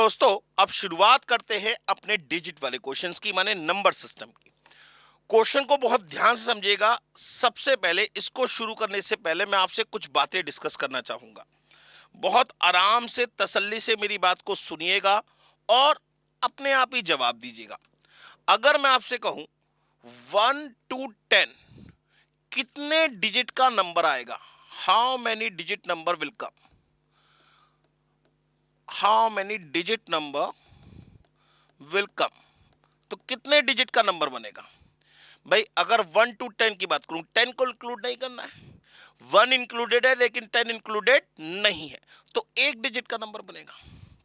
दोस्तों, अब शुरुआत करते हैं अपने डिजिट वाले क्वेश्चंस की, माने नंबर सिस्टम की। क्वेश्चन को बहुत ध्यान से समझिएगा। सबसे पहले इसको शुरू करने से पहले मैं आपसे कुछ बातें डिस्कस करना चाहूंगा। बहुत आराम से तसल्ली से मेरी बात को सुनिएगा और अपने आप ही जवाब दीजिएगा। अगर मैं आपसे कहूं 1 to 10 कितने डिजिट का नंबर आएगा, how many digit number will come, how many digit number will come, तो कितने डिजिट का नंबर बनेगा भाई। अगर 1 to 10 की बात करूं, 10 को इंक्लूड नहीं करना है, 1 इंक्लूडेड है लेकिन 10 इंक्लूडेड नहीं है, तो एक डिजिट का नंबर बनेगा।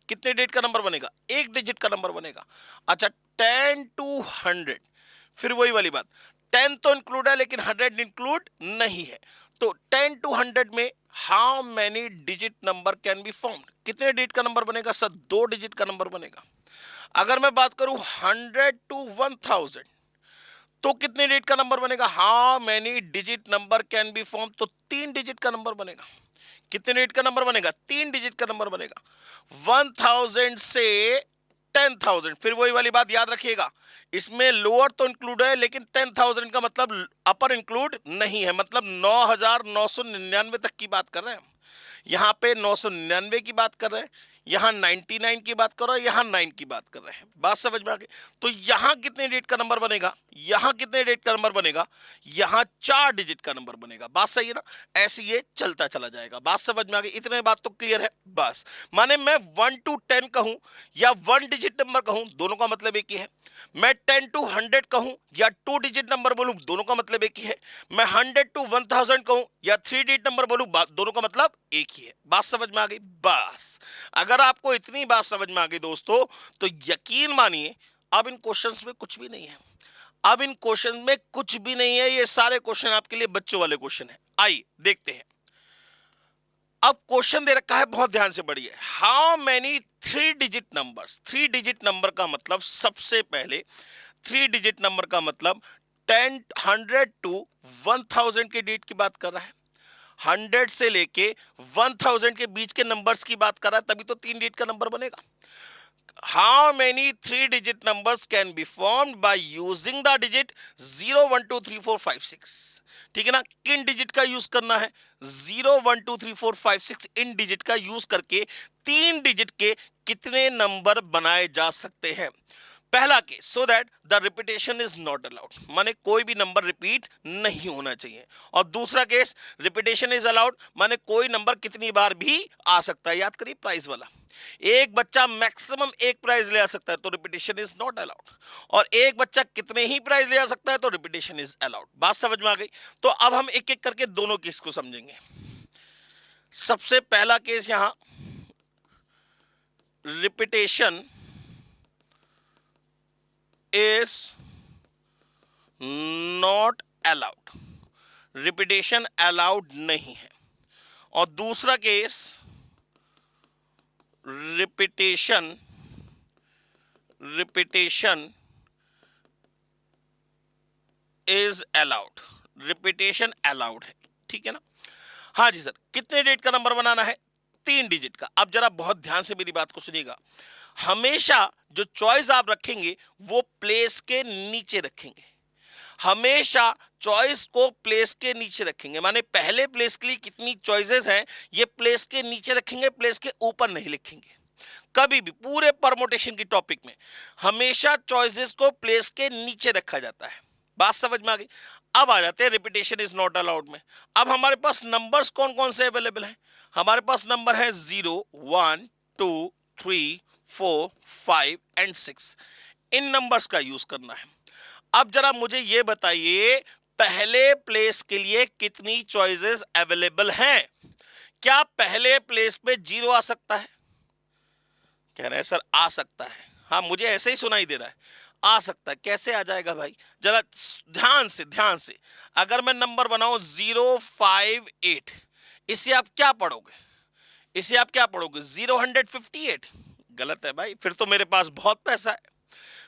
कितने डिजिट का नंबर बनेगा? एक डिजिट का नंबर बनेगा। अच्छा, 10 to 100, फिर वही वाली बात, 10 तो इंक्लूड है लेकिन 100 इंक्लूड नहीं है, तो 10 to 100 में how many digit number can be formed, कितने डिजिट का नंबर बनेगा सर? 2 डिजिट का नंबर बनेगा। अगर मैं बात करूं 100 to 1000, तो कितने डिजिट का नंबर बनेगा? How many digit number can be form, तो 3 डिजिट का नंबर बनेगा। कितने डिजिट का नंबर बनेगा? 3 डिजिट का नंबर बनेगा। 1000 से 10,000, फिर वही वाली बात याद रखिएगा, इसमें लोअर तो इंक्लूड है लेकिन 10,000 का मतलब अपर इंक्लूड नहीं है, मतलब 9,999 तक की बात कर रहे हैं हम। यहाँ पे 999 की बात कर रहे हैं, यहाँ 99 की बात कर रहे हैं, यहाँ 9 की बात कर रहे हैं। बात समझ में आ गई? तो यहाँ कितने डिजिट का नंबर बनेगा? यहाँ कितने डिजिट का नंबर बनेगा? यहाँ 4 डिजिट का नंबर बनेगा। बात सही है ना? ऐसे ये चलता चला जाएगा। बात समझ में आ गई? इतने बात तो क्लियर है। बस माने मैं 1 to 10 कहूं या 1 डिजिट नंबर कहूं, दोनों का मतलब एक ही है। मैं 10 to 100 कहूं या 2 डिजिट नंबर बोलूं, दोनों का मतलब एक ही है। मैं 100 to 1000 कहूं या 3 डिजिट नंबर बोलूं, दोनों का मतलब एक ही है। बात समझ में आ गई? बस अगर आपको इतनी बात समझ में आ गई दोस्तों, तो यकीन मानिए अब इन क्वेश्चंस में कुछ भी नहीं है। अब इन क्वेश्चन में कुछ भी नहीं है, ये सारे क्वेश्चन आपके लिए बच्चों वाले क्वेश्चन है। आइए देखते हैं। अब क्वेश्चन दे रखा है, बहुत ध्यान से पढ़िए। How many 3 digit numbers, 3 digit number का मतलब, सबसे पहले 3 डिजिट नंबर का मतलब 10 100 to 1000 के डिजिट की बात कर रहा है। 100 से लेके 1000 के बीच के नंबर्स की बात कर रहा है, तभी तो 3 डिजिट का नंबर बनेगा। How many 3 digit numbers can be formed by using the digit 0 1 2 3 4 5 6? ठीक है ना? किन डिजिट का यूज करना है? 0 1 2 3 4 5 6 इन डिजिट का यूज करके 3 डिजिट के कितने नंबर बनाए जा सकते हैं? पहला case, so that the repetition is not allowed, माने कोई भी नंबर रिपीट नहीं होना चाहिए। और दूसरा केस, रिपीटेशन इज अलाउड, माने कोई नंबर कितनी बार भी आ सकता है। याद करिए प्राइज वाला, एक बच्चा मैक्सिमम एक प्राइज ले आ सकता है, तो रिपीटेशन इज नॉट अलाउड। और एक बच्चा कितने ही प्राइज ले आ सकता है, तो रिपीटेशन इज अलाउड। बात समझ में आ गई? तो अब हम एक एक करके दोनों केस को समझेंगे। सबसे पहला केस यहां, repetition is not allowed, repetition allowed नहीं है। और दूसरा case, repetition is allowed, repetition allowed है। ठीक है ना? हाँ जी सर, कितने डिजिट का नंबर बनाना है? 3 डिजिट का। अब जरा बहुत ध्यान से मेरी बात को सुनिएगा। हमेशा जो चॉइस आप रखेंगे वो प्लेस के नीचे रखेंगे, हमेशा चॉइस को प्लेस के नीचे रखेंगे, माने पहले प्लेस के लिए कितनी चॉइसेस हैं ये प्लेस के नीचे रखेंगे, प्लेस के ऊपर नहीं लिखेंगे कभी भी। पूरे परमोटेशन की टॉपिक में हमेशा चॉइसेस को प्लेस के नीचे रखा जाता है। बात समझ में आ गई? अब आ जाते हैं रिपीटेशन इज नॉट अलाउड में। अब हमारे पास नंबर्स कौन कौन से अवेलेबल हैं? हमारे पास नंबर है 0 1 2 3 4 5 एंड 6। इन नंबर्स का यूज करना है। अब जरा मुझे ये बताइए, पहले प्लेस के लिए कितनी चॉइसेस अवेलेबल हैं? क्या पहले प्लेस पे 0 आ सकता है? कह रहे हैं सर आ सकता है। हाँ, मुझे ऐसे ही सुनाई दे रहा है, आ सकता है। कैसे आ जाएगा भाई? जरा ध्यान से अगर मैं नंबर बनाऊं 058, इसे आप क्या पढ़ोगे? 058? गलत है भाई, फिर तो मेरे पास बहुत पैसा है,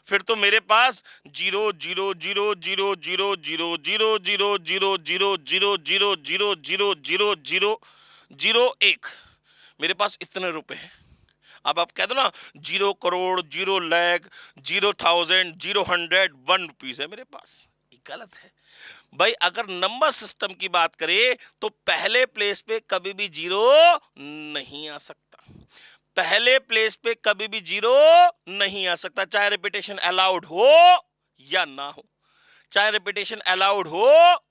फिर तो मेरे पास 0 0 0 0 0 0 0 0 0 0 0 0 0 1, मेरे पास इतने रुपए हैं। अब आप कह दो ना 0 करोड़, 0 लाख, 0,000, 0 100, 1 रुपीज है मेरे पास, ये गलत है भाई। अगर नंबर सिस्टम की बात करें तो पहले प्लेस पे कभी भी जीरो नहीं आ सकता, पहले प्लेस पे कभी भी जीरो नहीं आ सकता, चाहे रिपीटेशन अलाउड हो या ना हो, चाहे रिपीटेशन अलाउड हो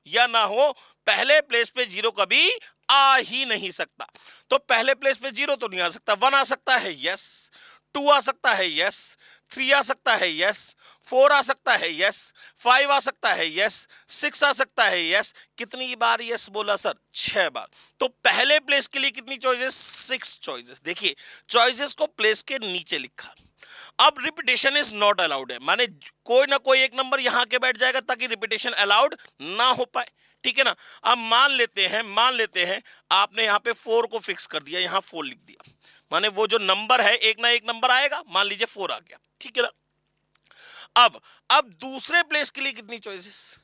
या ना हो, पहले प्लेस पे जीरो कभी आ ही नहीं सकता। तो पहले प्लेस पे जीरो तो नहीं आ सकता, 1 आ सकता है यस, 2 आ सकता है यस, 3 आ सकता है यस, 4 आ सकता है यस, 5 आ सकता है यस, 6 आ सकता है यस। कितनी बार यस बोला सर? 6 बार। तो पहले प्लेस के लिए कितनी चॉइसेस? 6 चॉइसेस। देखिए चॉइसेस को प्लेस के नीचे लिखा। अब रिपीटेशन इज नॉट अलाउड है, माने कोई ना कोई एक नंबर यहां के बैठ जाएगा ताकि रिपीटेशन अलाउड ना हो पाए, ठीक है ना। अब मान लेते हैं आपने यहां पे 4 को फिक्स कर दिया, यहां 4 लिख दिया, माने वो जो नंबर है एक ना एक नंबर आएगा, मान लीजिए 4 आ गया, ठीक है ना। अब दूसरे प्लेस के लिए कितनी चॉइसेस?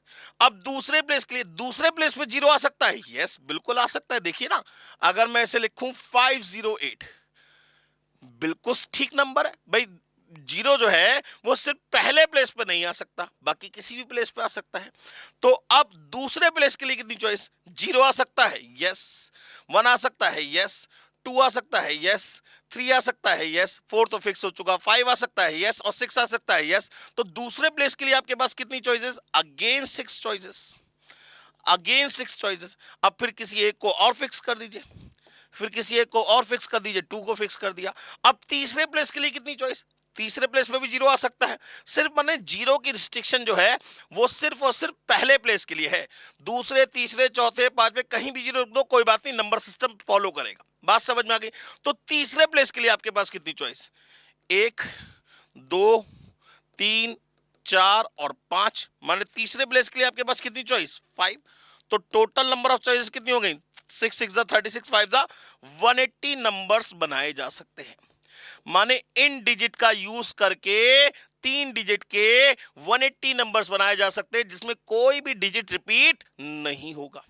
अब दूसरे प्लेस के लिए, दूसरे प्लेस पे जीरो आ सकता है, यस बिल्कुल आ सकता है। देखिए ना, अगर मैं ऐसे लिखूं 508, बिल्कुल ठीक नंबर है भाई। जीरो जो है वो सिर्फ पहले प्लेस पे नहीं आ सकता, बाकी किसी भी प्लेस पे आ सकता है। तो अब दूसरे प्लेस के लिए कितनी चॉइस? जीरो आ सकता है यस, 1 आ सकता है यस, 2 आ सकता है यस, 3 आ सकता है यस, 4 तो फिक्स हो चुका, 5 आ सकता है यस, और 6 आ सकता है यस। तो दूसरे प्लेस के लिए आपके पास कितनी choices? Again 6 choices, again 6 choices. अब फिर किसी एक को और फिक्स कर दीजिए, फिर किसी एक को और फिक्स कर दीजिए, 2 को फिक्स कर दिया। अब तीसरे प्लेस के लिए कितनी चॉइस? तीसरे प्लेस पे भी जीरो आ सकता है। सिर्फ मैंने जीरो की रिस्ट्रिक्शन जो है वो सिर्फ और सिर्फ पहले प्लेस के लिए है, दूसरे तीसरे चौथे पांचवे कहीं भी जीरो दो कोई बात नहीं, नंबर सिस्टम फॉलो करेगा। बात समझ में आ गई? तो तीसरे प्लेस के लिए आपके पास कितनी चॉइस? 1, 2, 3, 4 और 5, माने तीसरे प्लेस के लिए आपके पास कितनी चॉइस? 5। तो टोटल नंबर ऑफ चॉइसेस कितनी हो गई? 6 6 36, 5 180 नंबर्स बनाए जा सकते हैं। माने इन डिजिट का यूज करके 3 डिजिट के 180 नंबर्स बनाए जा सकते हैं, जिसमें कोई भी डिजिट रिपीट नहीं होगा,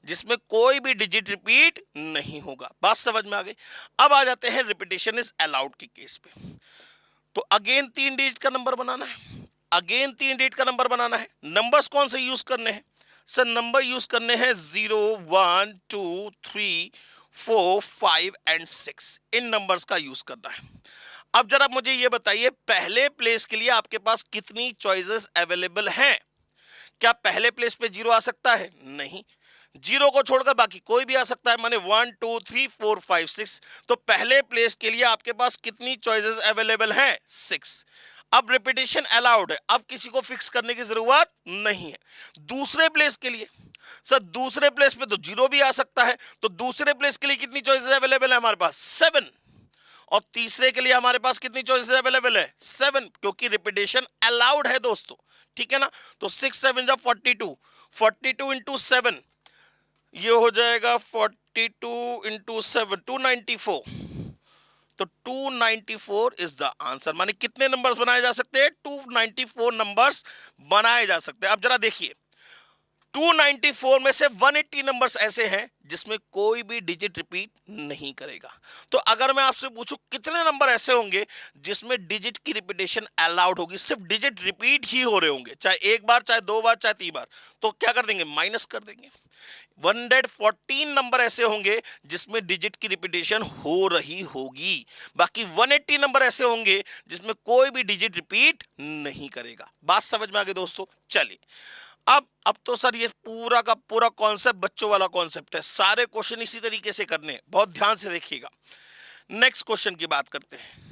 जिसमें कोई भी डिजिट रिपीट नहीं होगा। बात समझ में आ गई? अब आ जाते हैं रिपीटेशन इज अलाउड के केस पे। तो अगेन 3 डिजिट का नंबर बनाना है, अगेन 3 डिजिट का नंबर बनाना है। नंबर्स कौन से यूज करने हैं सर? नंबर यूज करने हैं 0 1 2 3 4 5 एंड 6, इन नंबर्स का यूज करना है। अब जरा मुझे ये बताइए, पहले प्लेस के लिए आपके पास कितनी चॉइसेस अवेलेबल हैं? क्या पहले प्लेस पे जीरो आ सकता है? नहीं, जीरो को छोड़कर बाकी कोई भी आ सकता है, माने 1 2 3 4 5 6। तो पहले प्लेस के लिए आपके पास कितनी चॉइसेस अवेलेबल हैं? 6। अब रिपीटेशन अलाउड है, अब किसी को फिक्स करने की जरूरत नहीं है। दूसरे प्लेस के लिए सर, दूसरे प्लेस पे तो जीरो भी आ सकता है, तो दूसरे प्लेस के लिए कितनी चॉइसेस अवेलेबल है हमारे पास? 7। और तीसरे के लिए हमारे पास कितनी चॉइसेस अवेलेबल है? 7, क्योंकि रिपीटेशन अलाउड है दोस्तों, ठीक है ना। तो 6 7 जा 42, 42 इंटू 7 ये हो जाएगा 42 इंटू 7 294। तो 294 इज द आंसर। माने कितने नंबर्स बनाए जा सकते हैं? 294 नंबर्स बनाए जा सकते हैं। अब जरा देखिए, 294 में से 180 नंबर्स ऐसे हैं जिसमें कोई भी डिजिट रिपीट नहीं करेगा। तो अगर मैं आपसे पूछूं कितने नंबर ऐसे होंगे जिसमें डिजिट की रिपीटेशन अलाउड होगी, सिर्फ डिजिट रिपीट ही हो रहे होंगे, चाहे एक बार, चाहे 2 बार, चाहे 3 बार, तो क्या कर देंगे? माइनस कर देंगे। 114 नंबर ऐसे होंगे जिसमें डिजिट की रिपीटेशन हो रही होगी, बाकी 180 नंबर ऐसे होंगे जिसमें कोई भी डिजिट रिपीट नहीं करेगा। बात समझ में आ गई दोस्तों? चलिए, अब तो सर ये पूरा का पूरा कॉन्सेप्ट बच्चों वाला कॉन्सेप्ट है, सारे क्वेश्चन इसी तरीके से करने हैं, बहुत ध्यान से देखिएगा। नेक्स्ट क्वेश्चन की बात करते हैं।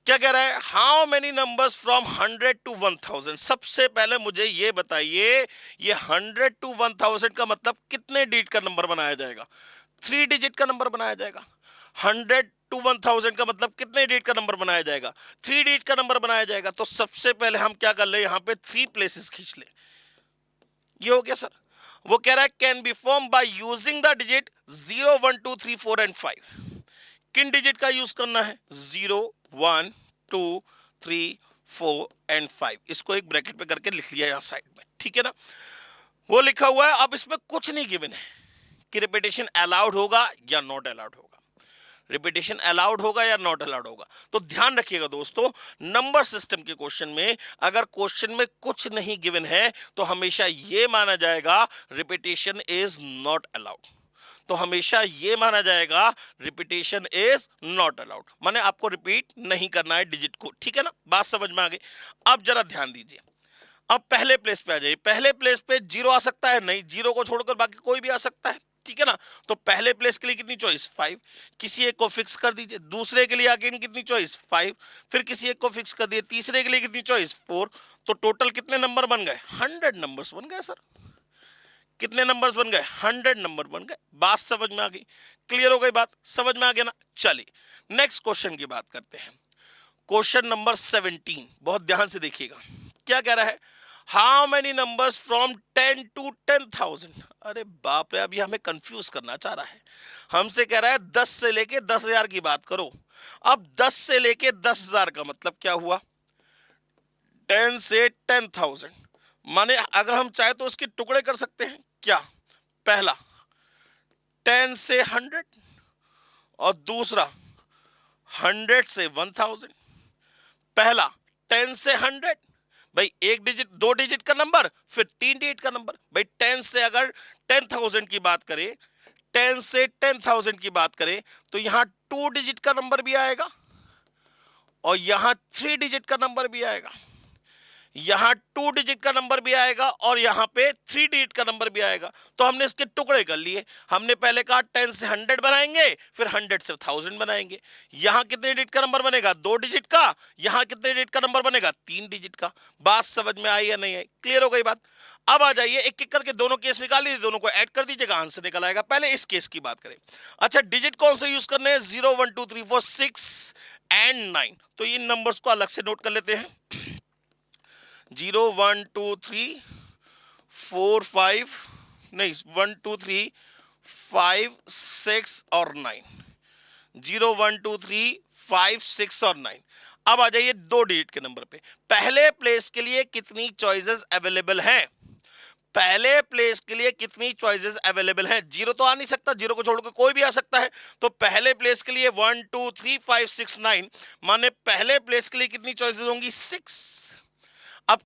क्या कह रहा है? How many numbers from 100 to 1000? सबसे पहले मुझे ये बताइए, ये 100 टू 1000 का मतलब कितने डिजिट का नंबर बनाया जाएगा? 3 डिजिट का नंबर बनाया जाएगा। 100 टू 1000 का मतलब कितने डिजिट का नंबर बनाया जाएगा? 3 डिजिट का नंबर बनाया जाएगा। तो सबसे पहले हम क्या कर ले, यहां पे 3 प्लेसेस खींच ले। ये हो गया सर। वो कह रहा है can be form by using the digit 0 1 2 3 4 and 5। किन डिजिट का यूज करना है? 0 1 2 3 4 एंड 5। इसको एक ब्रैकेट पे करके लिख लिया यहां साइड में, ठीक है ना। वो लिखा हुआ है। अब इसमें कुछ नहीं गिवन है कि रिपीटेशन अलाउड होगा या नॉट अलाउड होगा। रिपीटेशन अलाउड होगा या नॉट अलाउड होगा। तो ध्यान रखिएगा दोस्तों, नंबर सिस्टम के क्वेश्चन में अगर क्वेश्चन में कुछ नहीं गिवन है तो हमेशा यह माना जाएगा रिपीटेशन इज नॉट अलाउड। तो हमेशा ये माना जाएगा रिपीटेशन इज नॉट अलाउड, माने आपको रिपीट नहीं करना है डिजिट को। ठीक है ना, बात समझ में आ गई। अब जरा ध्यान दीजिए, अब पहले प्लेस पे आ जाइए। पहले प्लेस पे जीरो आ सकता है, नहीं, जीरो को छोड़कर बाकी कोई भी आ सकता है। ठीक है ना, तो पहले प्लेस के लिए कितनी चॉइस 5, किसी एक को फिक्स कर दीजिए। दूसरे के लिए अगेन कितनी चॉइस 5, फिर किसी एक को फिक्स कर दिए। तीसरे के लिए कितनी चॉइस 4। तो टोटल कितने नंबर बन गए? 100 नंबर्स बन गए सर। कितने नंबर्स बन गए? 100 नंबर बन गए। बात समझ में आ गई? क्लियर हो गई बात? समझ में आ गया ना? चलिए नेक्स्ट क्वेश्चन की बात करते हैं। क्वेश्चन नंबर 17, बहुत ध्यान से देखिएगा। क्या कह रहा है? How many numbers from 10 to 10,000। अरे बाप रे, अभी हमें कंफ्यूज करना चाह रहा है। हमसे कह रहा है 10 से लेके 10,000 की बात करो। अब 10 से लेके 10,000 का मतलब क्या हुआ? 10 से 10,000, माने अगर हम चाहे तो उसके टुकड़े कर सकते हैं। क्या? पहला 10 से 100 और दूसरा 100 से 1000। पहला 10 से 100, भाई एक डिजिट, दो डिजिट का नंबर, फिर तीन डिजिट का नंबर। भाई 10 से अगर 10,000 की बात करें, 10 से 10,000 की बात करें तो यहां 2 डिजिट का नंबर भी आएगा और यहां 3 डिजिट का नंबर भी आएगा। यहां 2 डिजिट का नंबर भी आएगा और यहां पे 3 डिजिट का नंबर भी आएगा। तो हमने इसके टुकड़े कर लिए। हमने पहले कहा 10 से 100 बनाएंगे, फिर 100 से 1000 बनाएंगे। यहां कितने डिजिट का नंबर बनेगा? 2 डिजिट का। यहां कितने डिजिट का नंबर बनेगा? 3 डिजिट का। बात समझ में आई या नहीं आई? क्लियर हो गई बात? अब आ जाइए, एक एक करके दोनों केस निकाल लीजिए, दोनों को ऐड कर दीजिएगा, आंसर निकल आएगा। पहले इस केस की बात करें। अच्छा, डिजिट कौन से यूज करने हैं? 0 1 2 3 4 6 एंड 9। तो इन नंबर्स को अलग से नोट कर लेते हैं। 0 1 2 3 4 5, नहीं 1 2 3 5 6 और 9। 0 1 2 3 5 6 और 9। अब आ जाइए दो डिजिट के नंबर पे। पहले प्लेस के लिए कितनी चॉइसेस अवेलेबल हैं? पहले प्लेस के लिए कितनी चॉइसेस अवेलेबल हैं? जीरो तो आ नहीं सकता, जीरो को छोड़कर कोई भी आ सकता है। तो पहले प्लेस के लिए 1 2 3 5 6 9, माने पहले प्लेस के लिए कितनी चॉइसेस होंगी? 6। अब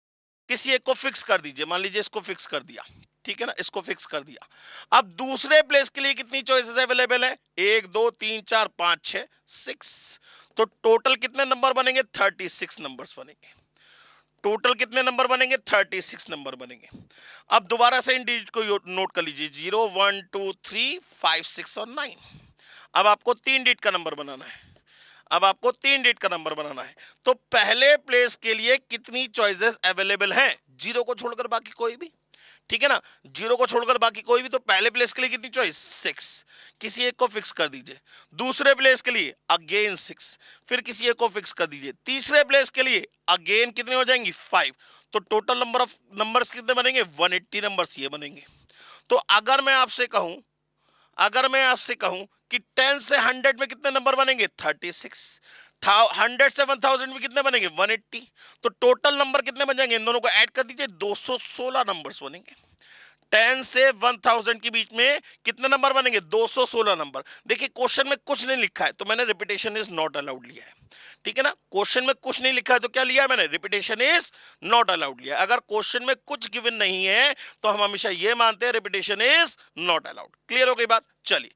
किसी एक को फिक्स कर दीजिए, मान लीजिए इसको फिक्स कर दिया। ठीक है ना, इसको फिक्स कर दिया। अब दूसरे प्लेस के लिए कितनी चॉइसेस अवेलेबल है? 1 2 3 4 5 6 6। तो टोटल कितने नंबर बनेंगे? 36 नंबर्स बनेंगे। टोटल कितने नंबर बनेंगे? 36 नंबर बनेंगे। अब दोबारा से इन डिजिट को नोट कर लीजिए, 0 1 2 3 5 6 और 9। अब आपको 3 डिजिट का नंबर बनाना है। अब आपको 3 डिजिट का नंबर बनाना है। तो पहले प्लेस के लिए कितनी चॉइसेस अवेलेबल हैं? जीरो को छोड़कर बाकी कोई भी। ठीक है ना, जीरो को छोड़कर बाकी कोई भी। तो पहले प्लेस के लिए कितनी चॉइस? 6। किसी एक को फिक्स कर दीजिए। दूसरे प्लेस के लिए अगेन 6, फिर किसी एक को फिक्स कर दीजिए। तीसरे प्लेस के लिए अगेन कितने हो जाएंगी? 5। तो टोटल नंबर ऑफ नंबर्स कितने बनेंगे? 180 नंबर्स ये बनेंगे। तो अगर मैं आपसे कहूं कि 10 से 100 में कितने नंबर बनेंगे? 36। 100 से 1000 में कितने बनेंगे? 180। तो टोटल नंबर कितने बन जाएंगे? इन दोनों को ऐड कर दीजिए, 216 नंबर्स बनेंगे। 10 से 1000 के बीच में कितने नंबर बनेंगे? 216 नंबर। देखिए क्वेश्चन में कुछ नहीं लिखा है तो मैंने रिपीटेशन इज नॉट अलाउड लिया है। ठीक है ना, क्वेश्चन में कुछ नहीं लिखा है तो क्या लिया है मैंने? रिपीटेशन इज नॉट अलाउड लिया। अगर क्वेश्चन में कुछ गिवन नहीं है तो हम हमेशा यह मानते हैं repetition is not allowed. Clear हो गई बात? चलिए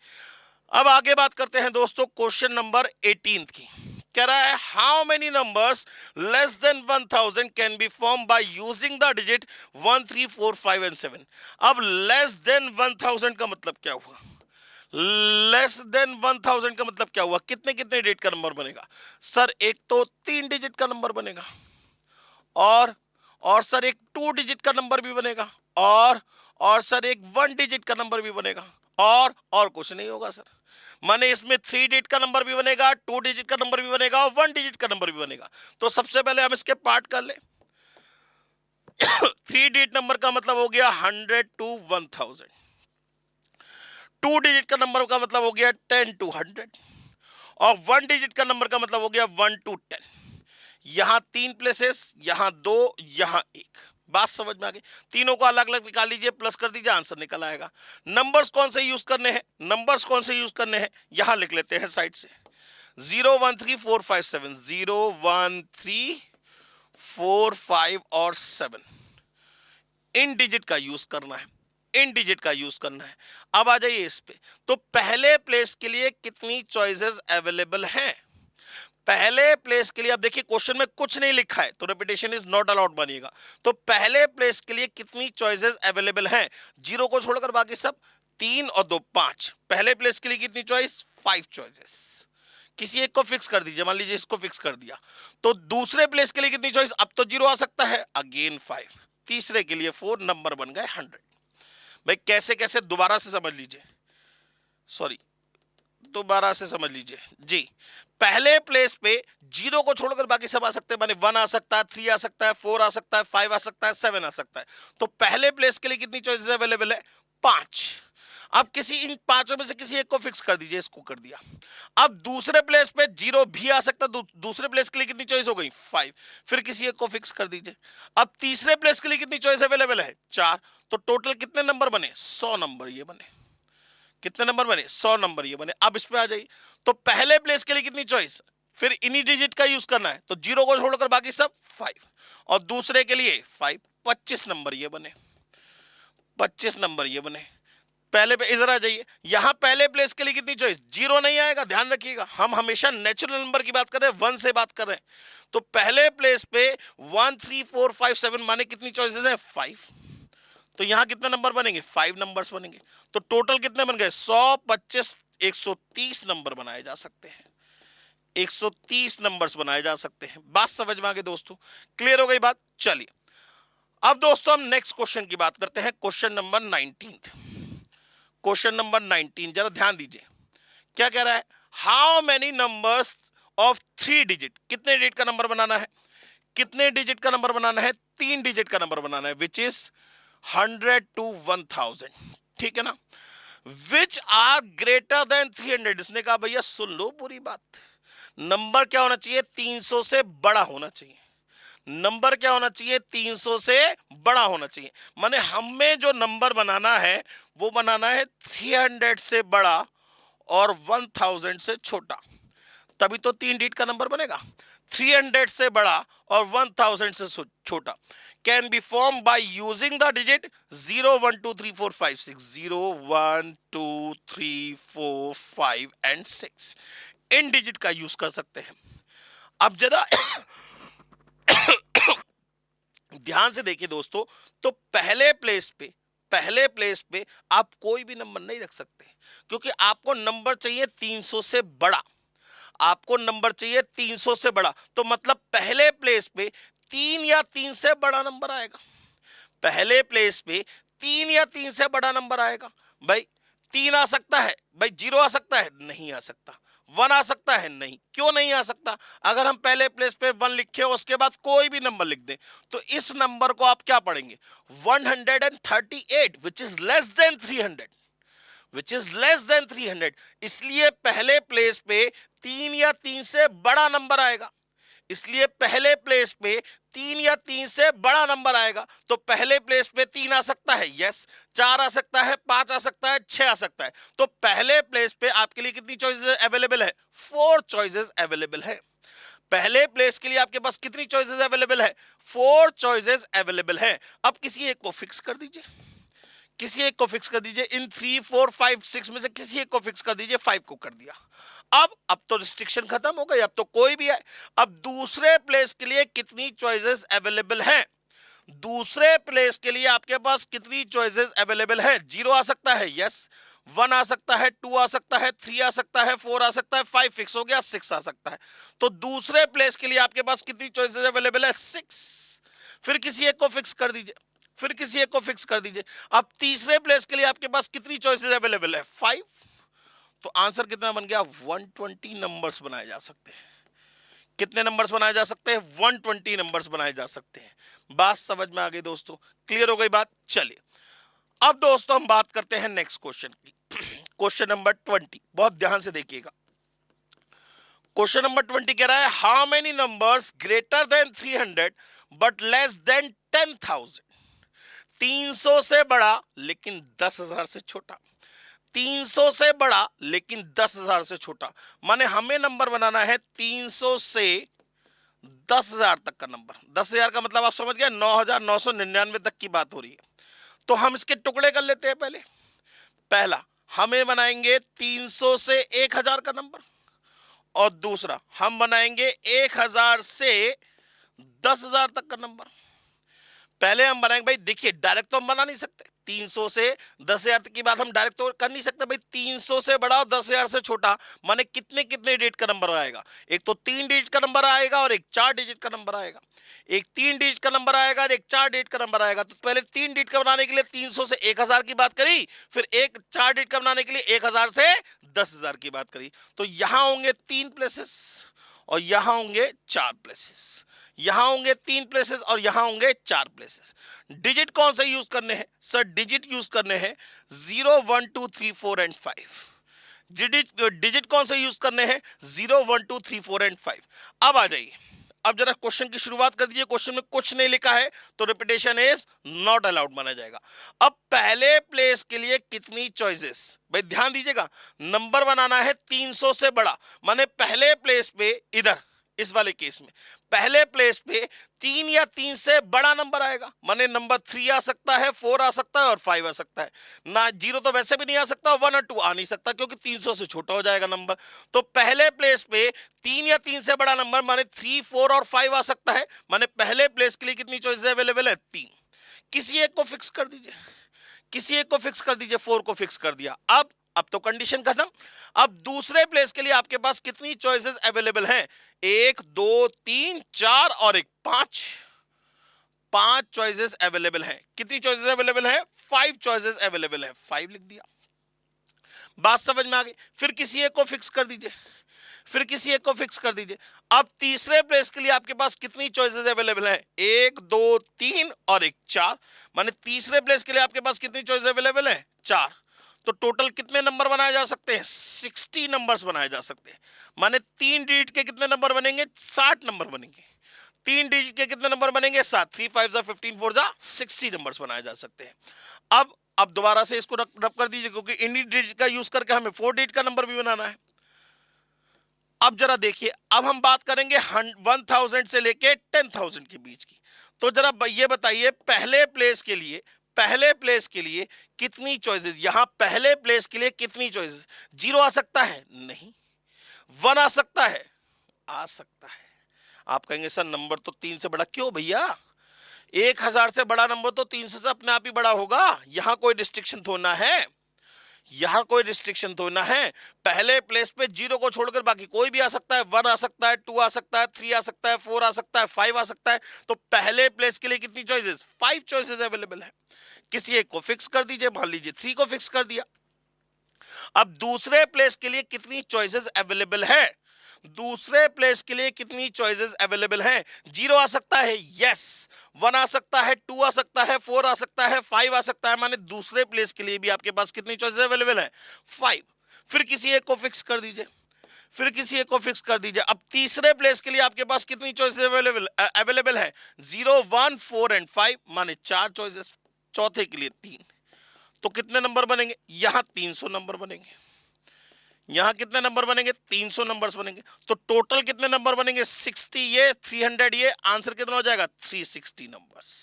अब आगे बात करते हैं दोस्तों क्वेश्चन नंबर 18 की। कह रहा है how many numbers less than 1000 can be form by using the digit 1 3 4 5 and 7। अब लेस देन 1000 का मतलब क्या हुआ? लेस देन 1000 का मतलब क्या हुआ? कितने कितने डिजिट का नंबर बनेगा? सर एक तो 3 डिजिट का नंबर बनेगा और सर एक 2 डिजिट का नंबर भी बनेगा और सर एक 1 डिजिट का नंबर भी बनेगा और कुछ नहीं होगा सर। माने इसमें 3 डिजिट का नंबर भी बनेगा, 2 डिजिट का नंबर भी बनेगा और 1 डिजिट का नंबर भी बनेगा। तो सबसे पहले हम इसके पार्ट कर ले। 3 डिजिट नंबर का मतलब हो गया 100 to 1000। 2 डिजिट का नंबर का मतलब हो गया 10 to 100 और 1 डिजिट का नंबर का मतलब हो गया 1 to 10। यहां 3 प्लेसेस, यहां 2, यहां 1। बात समझ में आ गई? तीनों को अलग अलग निकाल लीजिए, प्लस कर दीजिए, आंसर निकल आएगा। नंबर्स कौन से यूज करने हैं, नंबर्स कौन से यूज करने हैं, यहां लिख लेते हैं साइड से। 0 1 3 4 5 7, 0 1 3 4 5 और 7 इन डिजिट का यूज करना है, इन डिजिट का यूज करना है। अब आ जाइए इस पे, तो पहले प्लेस के लिए कितनी चॉइसेस अवेलेबल हैं? पहले प्लेस के लिए, अब देखिए क्वेश्चन में कुछ नहीं लिखा है तो रिपीटेशन इज नॉट अलाउड बनिएगा। तो पहले प्लेस के लिए कितनी चॉइसेस अवेलेबल हैं? जीरो को छोड़कर बाकी सब, 3 और 2 5। पहले प्लेस के लिए कितनी चॉइस? 5 चॉइसेस। किसी एक को फिक्स कर दीजिए, मान लीजिए इसको फिक्स कर दिया। तो दूसरे प्लेस के लिए कितनी चॉइस? अब तो 0 आ सकता है, अगेन 5। तीसरे के लिए 4, नंबर बन गए 100। भाई कैसे कैसे, दोबारा से समझ लीजिए, सॉरी दोबारा से समझ लीजिए जी। पहले प्लेस पे 0 को छोड़कर बाकी सब आ सकते हैं, माने 1 आ सकता है, 3 आ सकता है, 4 आ सकता है, 5 आ सकता है, 7 आ सकता है। तो पहले प्लेस के लिए कितनी चॉइसेस अवेलेबल है? 5। अब किसी इन पांचों में से किसी एक को फिक्स कर दीजिए, इसको कर दिया। अब दूसरे प्लेस पे 0 भी आ सकता है, दूसरे प्लेस के लिए कितनी चॉइस हो गई? 5। फिर किसी एक को फिक्स कर दीजिए। अब तीसरे प्लेस के लिए कितनी चॉइस अवेलेबल है? 4। तो टोटल कितने नंबर बने? 100 नंबर ये बने। कितने नंबर बने? 100 नंबर ये बने। अब इस पे आ जाइए, तो पहले प्लेस के लिए कितनी चॉइस? फिर इन्हीं डिजिट का यूज करना है, तो 0 को छोड़कर बाकी सब 5, और दूसरे के लिए 5, 25 नंबर ये बने, 25 नंबर ये बने। पहले पे इधर आ जाइए, यहां पहले प्लेस के लिए कितनी चॉइस? 0 नहीं आएगा, ध्यान रखिएगा, हम हमेशा नेचुरल नंबर की बात कर रहे हैं, 1 से बात कर रहे हैं। तो पहले प्लेस पे 1 3 4 5 7 माने कितनी चॉइसेस हैं? 5। तो यहां कितने नंबर बनेंगे? 5 नंबर्स बनेंगे। तो टोटल कितने बन गए? 100 25 130 नंबर बनाए जा सकते हैं, 130 नंबर्स बनाए जा सकते हैं। बात समझ में आ गई दोस्तों? क्लियर हो गई बात? चलिए अब दोस्तों हम नेक्स्ट क्वेश्चन की बात करते हैं, क्वेश्चन नंबर 19। क्वेश्चन नंबर 19 जरा ध्यान दीजिए, क्या कह रहा है? How many numbers of 3 digit, कितने डिजिट का नंबर बनाना है? कितने डिजिट का नंबर बनाना है? 3 डिजिट का नंबर बनाना है, विच इज 100 to 1000, ठीक है ना? Which are greater than 300। इसने कहा भैया सुन लो पूरी बात, नंबर क्या होना चाहिए? 300 से बड़ा होना चाहिए। नंबर क्या होना चाहिए? 300 से बड़ा होना चाहिए। माने हमें जो नंबर बनाना है वो बनाना है 300 से बड़ा और 1000 से छोटा, तभी तो 3 डिजिट का नंबर बनेगा। 300 से बड़ा और 1000 से छोटा can be formed by using the digit 0 1 2 3 4 5 6, 0 1 2 3 4 5 and 6 in digit का यूज कर सकते हैं। अब जरा ध्यान से देखिए दोस्तों, तो पहले प्लेस पे आप कोई भी नंबर नहीं रख सकते, क्योंकि आपको नंबर चाहिए 300 से बड़ा, आपको नंबर चाहिए 300 से बड़ा। तो मतलब पहले प्लेस पे 3 या 3 से बड़ा नंबर आएगा, पहले प्लेस पे 3 या 3 से बड़ा नंबर आएगा। भाई 3 आ सकता है, भाई 0 आ सकता है? नहीं आ सकता। 1 आ सकता है? नहीं। क्यों नहीं आ सकता? अगर हम पहले प्लेस पे 1 लिखे उसके बाद कोई भी नंबर लिख दें तो इस नंबर को आप क्या पढ़ेंगे? 138, which is less than 300, which is less than 300। इसलिए पहले प्लेस पे 3 या 3 से बड़ा नंबर आएगा, इसलिए पहले प्लेस पे 3 या 3 से बड़ा नंबर आएगा। तो पहले प्लेस पे 3 आ सकता है, यस, 4 आ सकता है, 5 आ सकता है, 6 आ सकता है। तो पहले प्लेस पे आपके लिए कितनी चॉइसेस अवेलेबल है? 4 चॉइसेस अवेलेबल है। पहले प्लेस के लिए आपके पास कितनी चॉइसेस अवेलेबल है? 4 चॉइसेस अवेलेबल है। अब किसी एक को फिक्स कर दीजिए, किसी एक को फिक्स कर दीजिए, इन 3 4 5 6 में से किसी एक को फिक्स कर दीजिए। 5 को कर दिया। अब तो रिस्ट्रिक्शन खत्म हो गई, अब तो कोई भी है। अब दूसरे प्लेस के लिए कितनी चॉइसेस अवेलेबल हैं? दूसरे प्लेस के लिए आपके पास कितनी चॉइसेस अवेलेबल है? 0 आ सकता है, यस, 1 आ सकता है, 2 आ सकता है, 3 आ सकता है, 4 आ सकता है, 5 फिक्स हो गया, 6 आ सकता है। तो दूसरे प्लेस के लिए आपके पास कितनी चॉइसेस अवेलेबल है? 6। फिर किसी एक को फिक्स कर दीजिए, फिर किसी एक को फिक्स कर दीजिए। अब तीसरे प्लेस के लिए आपके पास कितनी चॉइसेस अवेलेबल है? 5। तो आंसर कितना बन गया? 120 नंबर्स बनाए जा सकते हैं। कितने नंबर्स बनाए जा सकते हैं? 120 नंबर्स बनाए जा सकते हैं। बात समझ में आ गई दोस्तों? क्लियर हो गई बात? चलिए अब दोस्तों हम बात करते हैं नेक्स्ट क्वेश्चन की। क्वेश्चन नंबर 20, बहुत ध्यान से देखिएगा। क्वेश्चन नंबर 20 कह रहा है how many numbers greater than 300 but less than 10,000, 300 से बड़ा लेकिन 10,000 से छोटा, 300 से बड़ा लेकिन 10,000 से छोटा, माने हमें नंबर बनाना है 300 से 10,000 तक का नंबर। 10,000 का मतलब आप समझ गए, 9,999 तक की बात हो रही है। तो हम इसके टुकड़े कर लेते हैं। पहला हमें बनाएंगे 300 से 1,000 का नंबर, और दूसरा हम बनाएंगे 1,000 से 10,000 तक का नंबर। पहले हम बनाएंगे, भाई देखिए डायरेक्ट तो हम बना नहीं सकते, 300 से 10,000 तक की बात हम डायरेक्ट तो कर नहीं सकते भाई। 300 से बड़ा और 10,000 से छोटा, माने कितने कितने डिजिट का नंबर आएगा? एक तो 3 डिजिट का नंबर आएगा और एक 4 डिजिट का नंबर आएगा। एक 3 डिजिट का नंबर आएगा और एक 4 डिजिट का नंबर आएगा। तो पहले 3 डिजिट का बनाने के लिए 300 से 1,000 की बात करी, फिर एक 4 डिजिट का बनाने के लिए 1,000 से 10,000 की बात करी। तो यहां होंगे 3 प्लेसेस और यहां होंगे 4 प्लेसेस, यहां होंगे 3 प्लेसेस और यहां होंगे 4 प्लेसेस। डिजिट कौन से यूज करने हैं सर? डिजिट यूज करने हैं 0, 1, 2, 3, 4 एंड 5। डिजिट कौन से यूज करने हैं? 0, 1, 2, 3, 4 एंड 5। अब आ जाइए, अब जरा क्वेश्चन की शुरुआत कर दीजिए। क्वेश्चन में कुछ नहीं लिखा है तो रिपीटेशन इज नॉट अलाउड माना जाएगा। अब पहले प्लेस के लिए कितनी चॉइसेस? भाई ध्यान दीजिएगा, नंबर बनाना है 300 से बड़ा, माने पहले प्लेस पे इधर इस वाले केस में पहले प्लेस पे 3 या 3 से बड़ा नंबर आएगा, माने नंबर 3 आ सकता है, 4 आ सकता है और 5 आ सकता है ना। 0 तो वैसे भी नहीं आ सकता, 1 और 2 आ नहीं सकता क्योंकि 300 से छोटा हो जाएगा नंबर। तो पहले प्लेस पे 3 या 3 से बड़ा नंबर माने 3, 4 और 5 आ सकता है, माने पहले प्लेस के लिए कितनी चॉइस अवेलेबल है? 3। किसी एक को फिक्स कर दीजिए, किसी एक को फिक्स कर दीजिए। 4 को फिक्स कर दिया। अब तो कंडीशन खत्म। अब दूसरे प्लेस के लिए आपके पास कितनी चॉइसेस अवेलेबल हैं? 1, 2, 3, 4 और 1, 5। 5 चॉइसेस अवेलेबल हैं। कितनी चॉइसेस अवेलेबल हैं? 5 चॉइसेस अवेलेबल हैं। 5 लिख दिया। बात समझ में आ गई? फिर किसी एक को फिक्स कर दीजिए, फिर किसी एक को फिक्स कर दीजिए। अब तीसरे प्लेस के लिए आपके पास कितनी चॉइसेस अवेलेबल हैं? 1, 2, 3 और 1, 4। माने तीसरे प्लेस के लिए आपके पास कितनी चॉइसेस अवेलेबल हैं? 4। तो टोटल कितने नंबर बनाए जा सकते हैं? 60 नंबर्स बनाए जा सकते हैं। माने 3 डिजिट के कितने नंबर बनेंगे? 60 नंबर बनेंगे। 3 डिजिट के कितने नंबर बनेंगे? 7। 3, 5 जा 15, 4 जा 60 नंबर्स बनाए जा सकते हैं। अब दोबारा से इसको रब कर दीजिए, क्योंकि इन्हीं डिजिट का यूज करके हमें 4 डिजिट का नंबर भी बनाना है। अब जरा देखिए, अब हम बात करेंगे 1000 से लेके 10,000 के बीच की। तो जरा ये बताइए, पहले प्लेस के लिए कितनी चॉइसेस? यहां पहले प्लेस के लिए कितनी चॉइसेस? 0 आ सकता है? नहीं। 1 आ सकता है? आ सकता है। आप कहेंगे सर नंबर तो 3 से बड़ा क्यों भैया? 1,000 से बड़ा नंबर तो 300 से अपने आप ही बड़ा होगा। यहां कोई रिस्ट्रिक्शन थोड़ा है, यहां कोई रिस्ट्रिक्शन तो ना है। पहले प्लेस पे 0 को छोड़कर बाकी कोई भी आ सकता है। 1 आ सकता है, 2 आ सकता है, 3 आ सकता है, 4 आ सकता है, 5 आ सकता है। तो पहले प्लेस के लिए कितनी चॉइसेस? 5 चॉइसेस अवेलेबल है। किसी एक को फिक्स कर दीजिए, मान लीजिए 3 को फिक्स कर दिया। अब दूसरे प्लेस के लिए कितनी चॉइसेस अवेलेबल है? दूसरे प्लेस के लिए कितनी चॉइसेस अवेलेबल हैं? 0 आ सकता है, यस। 1 आ सकता है, 2 आ सकता है, 4 आ सकता है, 5 आ सकता है। माने दूसरे प्लेस के लिए भी आपके पास कितनी चॉइसेस अवेलेबल है? 5। फिर किसी एक को फिक्स कर दीजिए, फिर किसी एक को फिक्स कर दीजिए। अब तीसरे प्लेस के लिए आपके पास कितनी चॉइसेस अवेलेबल है? 0, 1, 4 एंड 5, माने 4 चॉइसेस। चौथे के लिए 3। तो कितने नंबर बनेंगे? यहां 300 नंबर बनेंगे। यहां कितने नंबर बनेंगे? 300 नंबर्स बनेंगे। तो टोटल कितने नंबर बनेंगे? 60 ये, 300 ये। आंसर कितना हो जाएगा? 360 नंबर्स।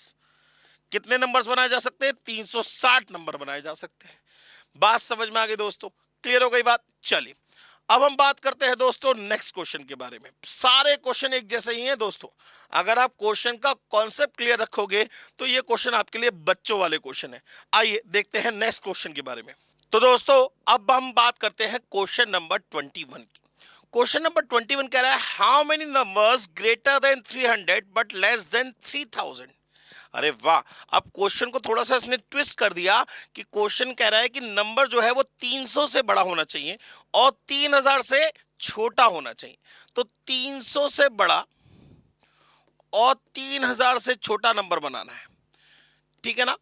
कितने नंबर्स बनाए जा सकते हैं? 360 नंबर बनाए जा सकते हैं। बात समझ में आ गई दोस्तों? क्लियर हो गई बात? चलिए अब हम बात करते हैं दोस्तों नेक्स्ट क्वेश्चन के बारे में। सारे क्वेश्चन एक जैसे ही हैं दोस्तों। अगर आप क्वेश्चन का कॉन्सेप्ट क्लियर रखोगे तो ये क्वेश्चन आपके लिए बच्चों वाले क्वेश्चन है। आइए देखते हैं नेक्स्ट क्वेश्चन के बारे में। तो दोस्तों अब हम बात करते हैं क्वेश्चन नंबर 21 की। क्वेश्चन नंबर 21 कह रहा है how many numbers greater than 300 but less than 3000। अरे वाह, अब क्वेश्चन को थोड़ा सा इसने ट्विस्ट कर दिया कि क्वेश्चन कह रहा है कि नंबर जो है वो 300 से बड़ा होना चाहिए और 3000 से छोटा होना चाहिए। तो 300 से बड़ा और 3000 से छोटा नंबर बनाना है, ठीक है ना।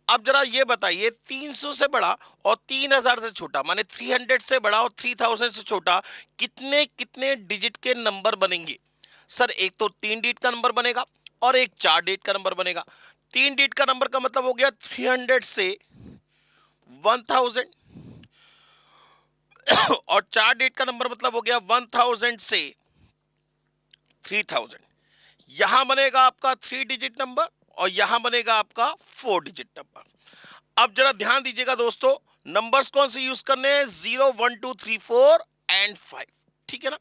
अब जरा ये बताइए 300 से बड़ा और 3000 से छोटा माने 300 से बड़ा और 3000 से छोटा कितने कितने डिजिट के नंबर बनेंगे? सर एक तो 3 डिजिट का नंबर बनेगा और एक 4 डिजिट का नंबर बनेगा। 3 डिजिट का नंबर का मतलब हो गया 300 से 1000 और 4 डिजिट का नंबर मतलब हो गया 1000 से 3000। यहां बनेगा आपका 3 डिजिट नंबर और यहां बनेगा आपका 4 डिजिट नंबर। अब जरा ध्यान दीजिएगा दोस्तों, नंबर्स कौन से यूज करने हैं, 0 1 2 3 4 एंड 5, ठीक है ना।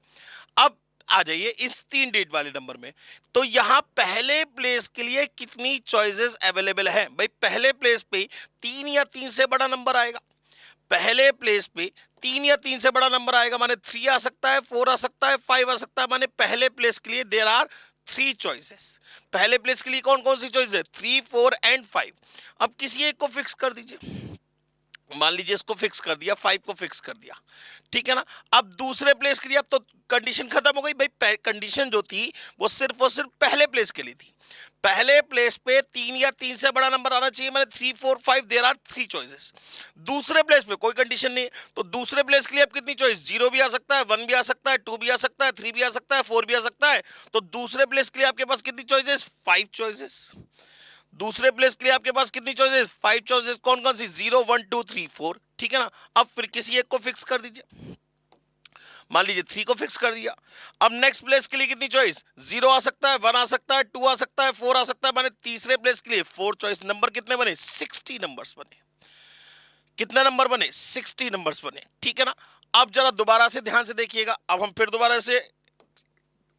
अब आ जाइए इस 3 डिजिट वाले नंबर में, तो यहां पहले प्लेस के लिए कितनी चॉइसेस अवेलेबल है। भाई पहले प्लेस पे 3 या 3 से बड़ा नंबर आएगा, पहले प्लेस पे 3 या 3 से बड़ा नंबर आएगा, माने 3 आ सकता है, 4 आ सकता है, 5 आ सकता है। माने पहले प्लेस के लिए देयर आर 3 चॉइसेस। पहले प्लेस के लिए कौन कौन सी चॉइस है, 3 4 एंड 5। अब किसी एक को फिक्स कर दीजिए, मान लीजिए इसको फिक्स कर दिया, 5 को फिक्स कर दिया, ठीक है ना। अब दूसरे प्लेस के लिए अब तो कंडीशन खत्म हो गई। भाई कंडीशन जो थी वो सिर्फ और सिर्फ पहले प्लेस के लिए थी। पहले प्लेस पे 3 या 3 से बड़ा नंबर आना चाहिए, मैंने 3 4 5 देयर आर 3 चॉइसेस। दूसरे प्लेस पे कोई कंडीशन नहीं है, तो दूसरे प्लेस के लिए अब कितनी चॉइस, 0 भी आ सकता है, 1 भी आ सकता है, 2 भी आ सकता है, 3 भी आ सकता है, 4 भी आ सकता है। तो दूसरे प्लेस के लिए आपके पास कितनी चॉइसेस, 5 चॉइसेस। दूसरे प्लेस के लिए आपके पास कितनी चॉइसेस, 5 चॉइसेस। कौन कौन सी, 0 1 2 3 4, ठीक है ना। अब फिर किसी एक को फिक्स कर दीजिए, मान लीजिए 3 को फिक्स कर दिया। अब नेक्स्ट प्लेस के लिए कितनी चॉइस, 0 आ सकता है, 1 आ सकता है, 2 आ सकता है, 4 आ सकता है। माने तीसरे प्लेस के लिए 4 चॉइस। नंबर कितने बने, 60 नंबर्स बने। कितने नंबर बने, 60 नंबर्स बने, ठीक है ना। अब जरा दोबारा से ध्यान से देखिएगा, अब हम फिर दोबारा से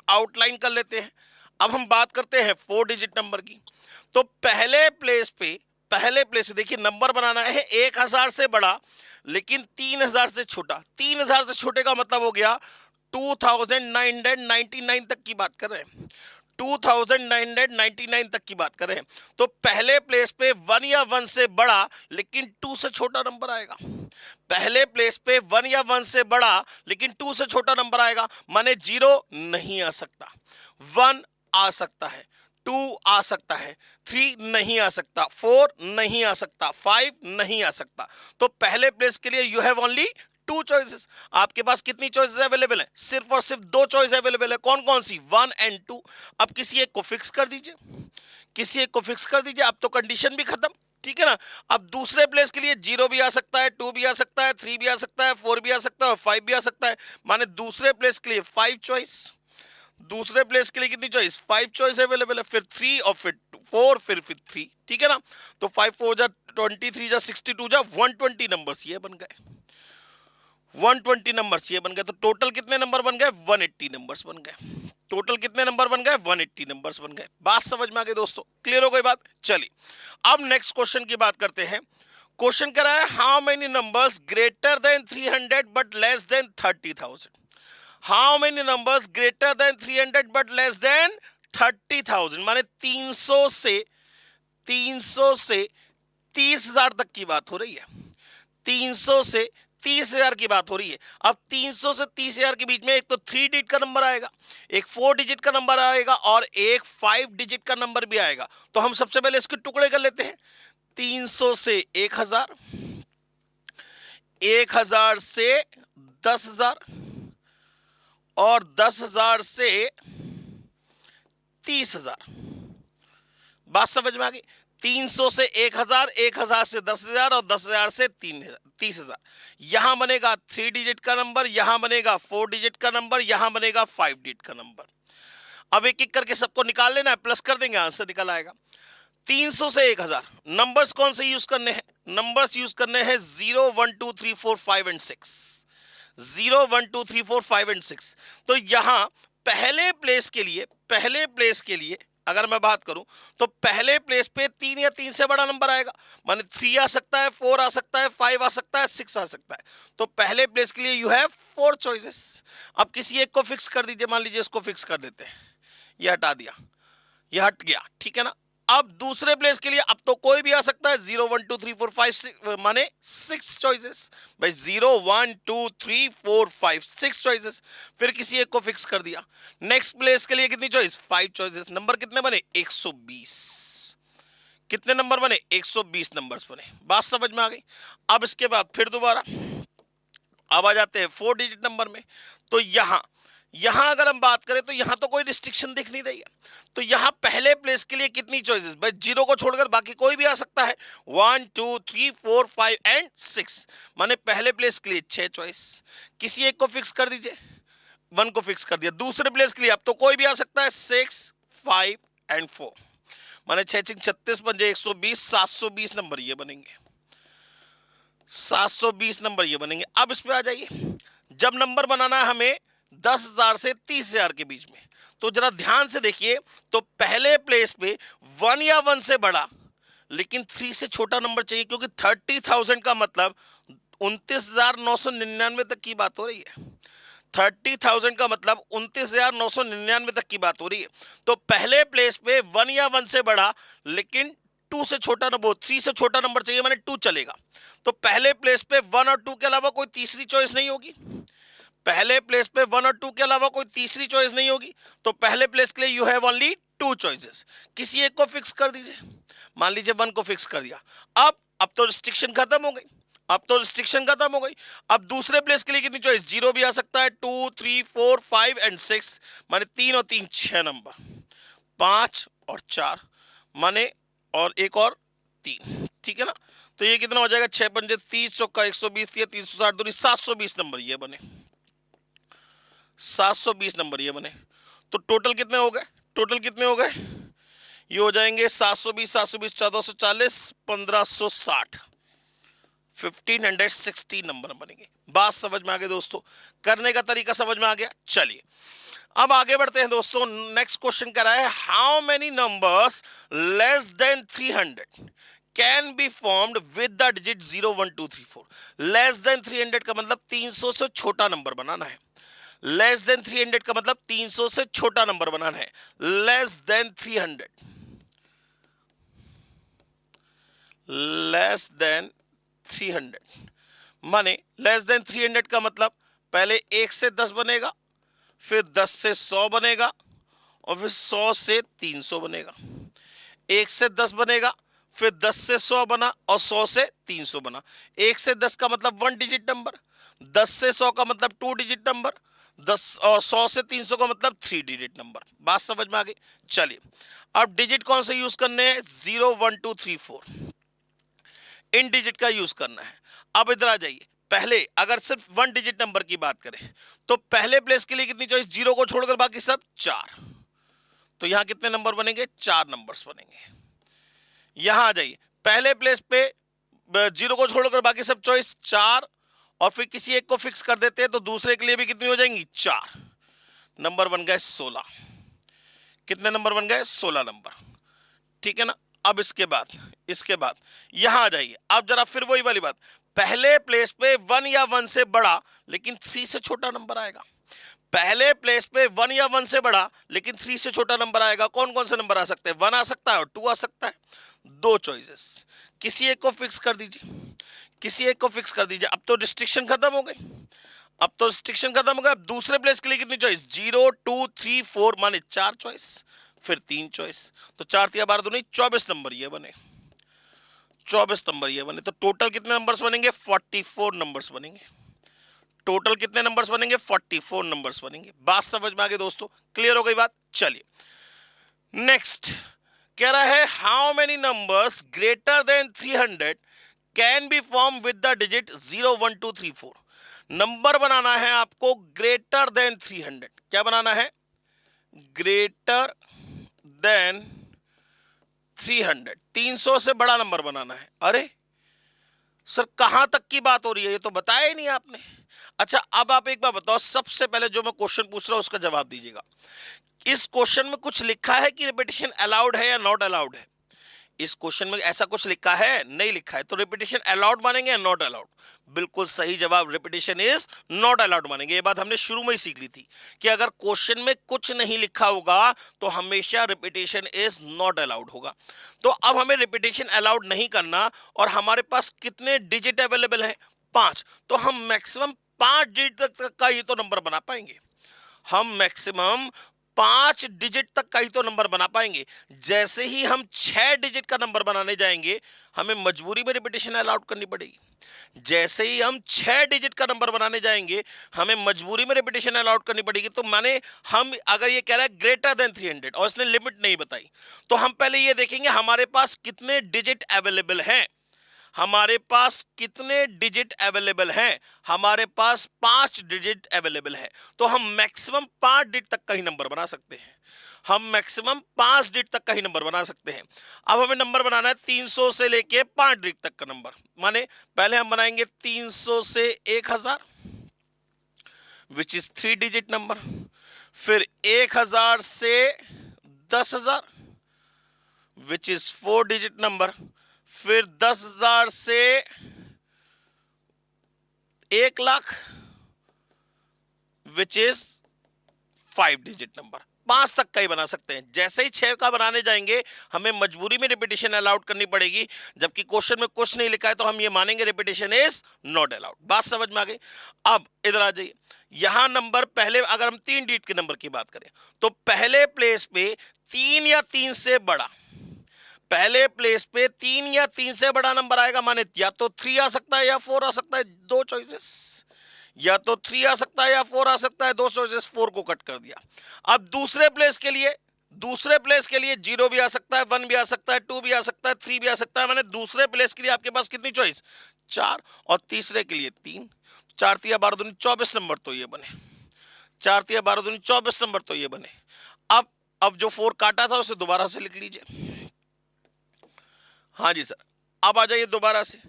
आउटलाइन कर लेते हैं। अब हम बात करते हैं 4 डिजिट नंबर की। तो पहले प्लेस से देखिए, नंबर बनाना है 1000 से बड़ा लेकिन 3000 से छोटा। 3000 से छोटे का मतलब हो गया 2999 तक की बात कर रहे हैं, 2999 तक की बात कर रहे हैं। तो पहले प्लेस पे 1 या 1 से बड़ा लेकिन 2 से छोटा नंबर आएगा। पहले प्लेस पे 1 या 1 से बड़ा लेकिन 2 से छोटा नंबर आएगा, माने 0 नहीं आ सकता, 1 आ सकता है, 2 आ सकता है, 3 नहीं आ सकता, 4 नहीं आ सकता, 5 नहीं आ सकता। तो पहले प्लेस के लिए यू हैव ओनली 2 चॉइसेस। आपके पास कितनी चॉइसेस अवेलेबल है, सिर्फ और सिर्फ 2 चॉइस अवेलेबल है। कौन कौन सी, 1 एंड 2। अब किसी एक को फिक्स कर दीजिए, किसी एक को फिक्स कर दीजिए। अब तो कंडीशन भी खत्म, ठीक है ना। अब दूसरे प्लेस के लिए 0 भी आ सकता है, 2 भी आ सकता है, 3 भी आ सकता है, 4 भी आ सकता है, 5 भी आ सकता है। माने दूसरे प्लेस के लिए 5 चॉइस। दूसरे प्लेस के लिए कितनी चॉइस, 5 चॉइस अवेलेबल है, फिर 3 और फिर 4 फिर 3, ठीक है ना। तो 5 4 जा 23 जा 62 जा 120 नंबर्स ये बन गए, 120 नंबर्स ये बन गए। तो टोटल कितने नंबर बन गए, 180 नंबर्स बन गए। टोटल कितने नंबर बन गए, 180 नंबर्स बन गए। बात समझ में आ गई दोस्तों, क्लियर हो गई बात। चलिए अब नेक्स्ट क्वेश्चन की बात करते हैं। क्वेश्चन कह रहा है, how many numbers greater than 300 but less than 30,000। How many numbers greater than 300 but less than 30,000। माने 300 से 30,000 तक की बात हो रही है, 300 से 30,000 की बात हो रही है। अब 300 से 30,000 के बीच में एक तो 3 डिजिट का नंबर आएगा, एक 4 डिजिट का नंबर आएगा और एक 5 डिजिट का नंबर भी आएगा। तो हम सबसे पहले इसके टुकड़े कर लेते हैं। 300 से 1000, 1000 से 10,000 और 10,000 से 30,000। बात समझ में आ गई। 300 से 1000, 1000 से 10,000 और 10,000 से 30,000। यहां बनेगा 3 डिजिट का नंबर, यहां बनेगा 4 डिजिट का नंबर, यहां बनेगा 5 डिजिट का नंबर। अब एक एक करके सबको निकाल लेना है, प्लस कर देंगे, आंसर निकल आएगा। 300 से 1000 नंबर्स कौन से यूज करने हैं, नंबर्स यूज करने हैं 0 1 2 3 4 5 एंड 6। 0 1 2 3 4 5 एंड 6। तो यहां पहले प्लेस के लिए अगर मैं बात करूं तो पहले प्लेस पे 3 या 3 से बड़ा नंबर आएगा, माने 3 आ सकता है, 4 आ सकता है, 5 आ सकता है, 6 आ सकता है। तो पहले प्लेस के लिए यू हैव 4 चॉइसेस। अब किसी एक को फिक्स कर दीजिए, मान लीजिए इसको फिक्स कर देते हैं, ये हटा दिया, ये हट गया, ठीक है ना। अब दूसरे प्लेस के लिए अब तो कोई भी आ सकता है, 0 1 2 3 4 5 6 माने 6 चॉइसेस। भाई 0 1 2 3 4 5 6 चॉइसेस। फिर किसी एक को फिक्स कर दिया। नेक्स्ट प्लेस के लिए कितनी चॉइस, 5 चॉइसेस। नंबर कितने बने, 120। कितने नंबर बने, 120 नंबर्स बने। बात समझ में आ गई। अब इसके बाद फिर दोबारा अब आ जाते हैं 4 डिजिट नंबर में। तो यहां यहां अगर हम बात करें तो यहां तो कोई रिस्ट्रिक्शन दिख नहीं रही है, तो यहां पहले प्लेस के लिए कितनी चॉइसेस भाई, 0 को छोड़कर बाकी कोई भी आ सकता है, 1 2 3 4 5 एंड 6, माने पहले प्लेस के लिए 6 चॉइस, किसी एक को फिक्स कर दीजिए, 1 को फिक्स कर दिया। दूसरे प्लेस के लिए अब तो कोई भी आ सकता है, 6 5 एंड 4, माने 6 6 36 पंजे 120, 720 नंबर ये बनेंगे, 720 नंबर ये बनेंगे। अब इस पे आ जाइए, जब नंबर बनाना है हमें 10,000 से 30,000 के बीच में, तो जरा ध्यान से देखिए, तो पहले प्लेस पे 1 या 1 से बड़ा लेकिन 3 से छोटा नंबर चाहिए, क्योंकि 30,000 का मतलब 29,999 तक की बात हो रही है। 30,000 का मतलब 29,999 तक की बात हो रही है। तो पहले प्लेस पे 1 या 1 से बड़ा लेकिन 2 से छोटा नंबर, 3 से छोटा नंबर चाहिए, माने 2 चलेगा। तो पहले प्लेस पे 1 और 2 के अलावा कोई तीसरी चॉइस नहीं होगी, पहले प्लेस पे 1 और 2 के अलावा कोई तीसरी चॉइस नहीं होगी, तो पहले प्लेस के लिए यू हैव ओनली 2 चॉइसेस, किसी एक को फिक्स कर दीजिए, मान लीजिए 1 को फिक्स कर दिया। अब तो रिस्ट्रिक्शन खत्म हो गई, अब तो रिस्ट्रिक्शन खत्म हो गई। अब दूसरे प्लेस के लिए कितनी चॉइस, 0 भी आ सकता है, 2 3 4 5 एंड 6, माने 3 और 3 6 नंबर, 5 और 4 माने, और एक और 3, ठीक है ना। तो ये कितना हो जाएगा, 6 पंजे 30, चौका 120, 360 दूनी 720 नंबर ये बने, 720 नंबर ये बने। तो टोटल कितने हो गए, टोटल कितने हो गए, ये हो जाएंगे 720 720 1440 1560, 1560 नंबर बनेंगे। बात समझ में आ गई दोस्तों, करने का तरीका समझ में आ गया। चलिए अब आगे बढ़ते हैं दोस्तों। नेक्स्ट क्वेश्चन कह रहा है, how many numbers less than 300 can be formed with the digit 0 1 2 3 4। Less than 300 का मतलब 300 से छोटा नंबर बनाना है, लेस देन 300 का मतलब 300 से छोटा नंबर बनाना है, लेस देन 300, लेस देन 300 माने लेस देन 300 का मतलब पहले 1 से 10 बनेगा, फिर 10 से 100 बनेगा, और फिर 100 से 300 बनेगा। 1 से 10 बनेगा, फिर 10 से 100 बना, और 100 से 300 बना। 1 से 10 का मतलब 1 डिजिट नंबर, 10 से 100 का मतलब 2 डिजिट नंबर, 10 और 100 से 300 का मतलब 3 डिजिट नंबर। बात समझ में आ गई। चलिए अब डिजिट कौन से यूज करने हैं, 0 1 2 3 4 इन डिजिट का यूज करना है। अब इधर आ जाइए, पहले अगर सिर्फ 1 डिजिट नंबर की बात करें तो पहले प्लेस के लिए कितनी चॉइस, 0 को छोड़कर बाकी सब 4, तो यहां कितने नंबर बनेंगे, 4 नंबर्स बनेंगे। यहां आ जाइए, पहले प्लेस पे 0 को छोड़कर बाकी सब चॉइस 4, और फिर किसी एक को फिक्स कर देते हैं, तो दूसरे के लिए भी कितनी हो जाएंगी, 4 नंबर बन गए 16। कितने नंबर बन गए, 16 नंबर, ठीक है ना। अब इसके बाद यहां आ जाइए, अब जरा फिर वही वाली बात, पहले प्लेस पे 1 या 1 से बड़ा लेकिन 3 से छोटा नंबर आएगा, पहले प्लेस पे 1 या 1 से बड़ा लेकिन 3 से छोटा नंबर आएगा। कौन कौन से नंबर आ सकते हैं, 1 आ सकता है और 2 आ सकता है, 2 चॉइसेस, किसी एक को फिक्स कर दीजिए, किसी एक को फिक्स कर दीजिए। अब तो रिस्ट्रिक्शन खत्म हो गई, अब तो रिस्ट्रिक्शन खत्म हो गया। अब दूसरे प्लेस के लिए कितनी चॉइस, 0 2 3 4 माने 4 चॉइस, फिर 3 चॉइस, तो 4 3 12 दूनी 24 नंबर ये बने, 24 नंबर ये बने। तो टोटल कितने नंबर्स बनेंगे, 44 नंबर्स बनेंगे। टोटल कितने नंबर्स बनेंगे, 44 नंबर्स बनेंगे। बात समझ में आ गई दोस्तों, क्लियर हो गई बात। चलिए नेक्स्ट कह रहा है, how many numbers greater than 300 can be form with the digit 0 1 2 3 4। Number बनाना है आपको ग्रेटर देन 300, क्या बनाना है, ग्रेटर देन 300, 300 से बड़ा नंबर बनाना है। अरे सर कहां तक की बात हो रही है, ये तो बताया ही नहीं आपने। अच्छा अब आप एक बार बताओ, सबसे पहले जो मैं क्वेश्चन पूछ रहा हूं उसका जवाब दीजिएगा। इस क्वेश्चन में कुछ लिखा है कि रिपीटिशन अलाउड है या नॉट अलाउड है, इस क्वेश्चन में ऐसा कुछ लिखा है, नहीं लिखा है, तो रिपीटिशन अलाउड मानेंगे या नॉट अलाउड, बिल्कुल सही जवाब, रिपीटिशन इज नॉट अलाउड मानेंगे। ये बात हमने शुरू में ही सीख ली थी कि अगर क्वेश्चन में कुछ नहीं लिखा होगा तो हमेशा रिपीटिशन इज नॉट अलाउड होगा। तो अब हमें रिपीटिशन अलाउड नहीं करना, और हमारे पास कितने डिजिट अवेलेबल हैं, 5, तो हम मैक्सिमम 5 डिजिट तक का ही तो नंबर बना पाएंगे, हम मैक्सिमम 5 डिजिट तक का ही तो नंबर बना पाएंगे। जैसे ही हम 6 डिजिट का नंबर बनाने जाएंगे हमें मजबूरी में रिपीटेशन अलाउड करनी पड़ेगी। जैसे ही हम 6 डिजिट का नंबर बनाने जाएंगे हमें मजबूरी में रिपीटेशन अलाउड करनी पड़ेगी। तो माने हम अगर ये कह रहा है ग्रेटर देन 300 और इसने लिमिट नहीं बताई, तो हम पहले ये देखेंगे हमारे पास कितने डिजिट अवेलेबल हैं। हमारे पास कितने डिजिट अवेलेबल हैं? हमारे पास 5 डिजिट अवेलेबल है। तो हम मैक्सिमम 5 डिजिट तक का ही नंबर बना सकते हैं। हम मैक्सिमम 5 डिजिट तक का ही नंबर बना सकते हैं। अब हमें नंबर बनाना है 300 से लेके 5 डिजिट तक का नंबर। माने पहले हम बनाएंगे 300 से 1000 विच इज 3 डिजिट नंबर, फिर 1000 से 10,000 विच इज 4 डिजिट नंबर, फिर 10,000 से 1,00,000 विच इज 5 डिजिट नंबर। 5 तक का ही बना सकते हैं। जैसे ही 6 का बनाने जाएंगे हमें मजबूरी में रिपीटेशन अलाउड करनी पड़ेगी, जबकि क्वेश्चन में कुछ नहीं लिखा है तो हम ये मानेंगे रिपीटेशन इज नॉट अलाउड। बात समझ में आ गई? अब इधर आ जाइए। यहां नंबर पहले अगर हम 3 डिजिट के नंबर की बात करें तो पहले प्लेस पे 3 या 3 से बड़ा, पहले प्लेस पे 3 या 3 से बड़ा नंबर आएगा। माने या तो 3 आ सकता है या 4 आ सकता है, दो चॉइसेस। या तो 3 आ सकता है या 4 आ सकता है, दो चॉइसेस, 4 को कट कर दिया। अब दूसरे प्लेस के लिए 0 भी आ सकता है, 1 भी आ सकता है, 2 भी आ सकता है, 3 भी आ सकता है। माने दूसरे प्लेस के लिए आपके पास कितनी चॉइस? 4। और तीसरे के लिए 3। 4 तिया 12 दूनी 24 नंबर तो ये बने। 4 तिया 12 दूनी 24 नंबर तो ये बने। अब जो 4 काटा था उसे दोबारा से लिख लीजिए। हाँ जी सर। अब आ जाइए दोबारा से,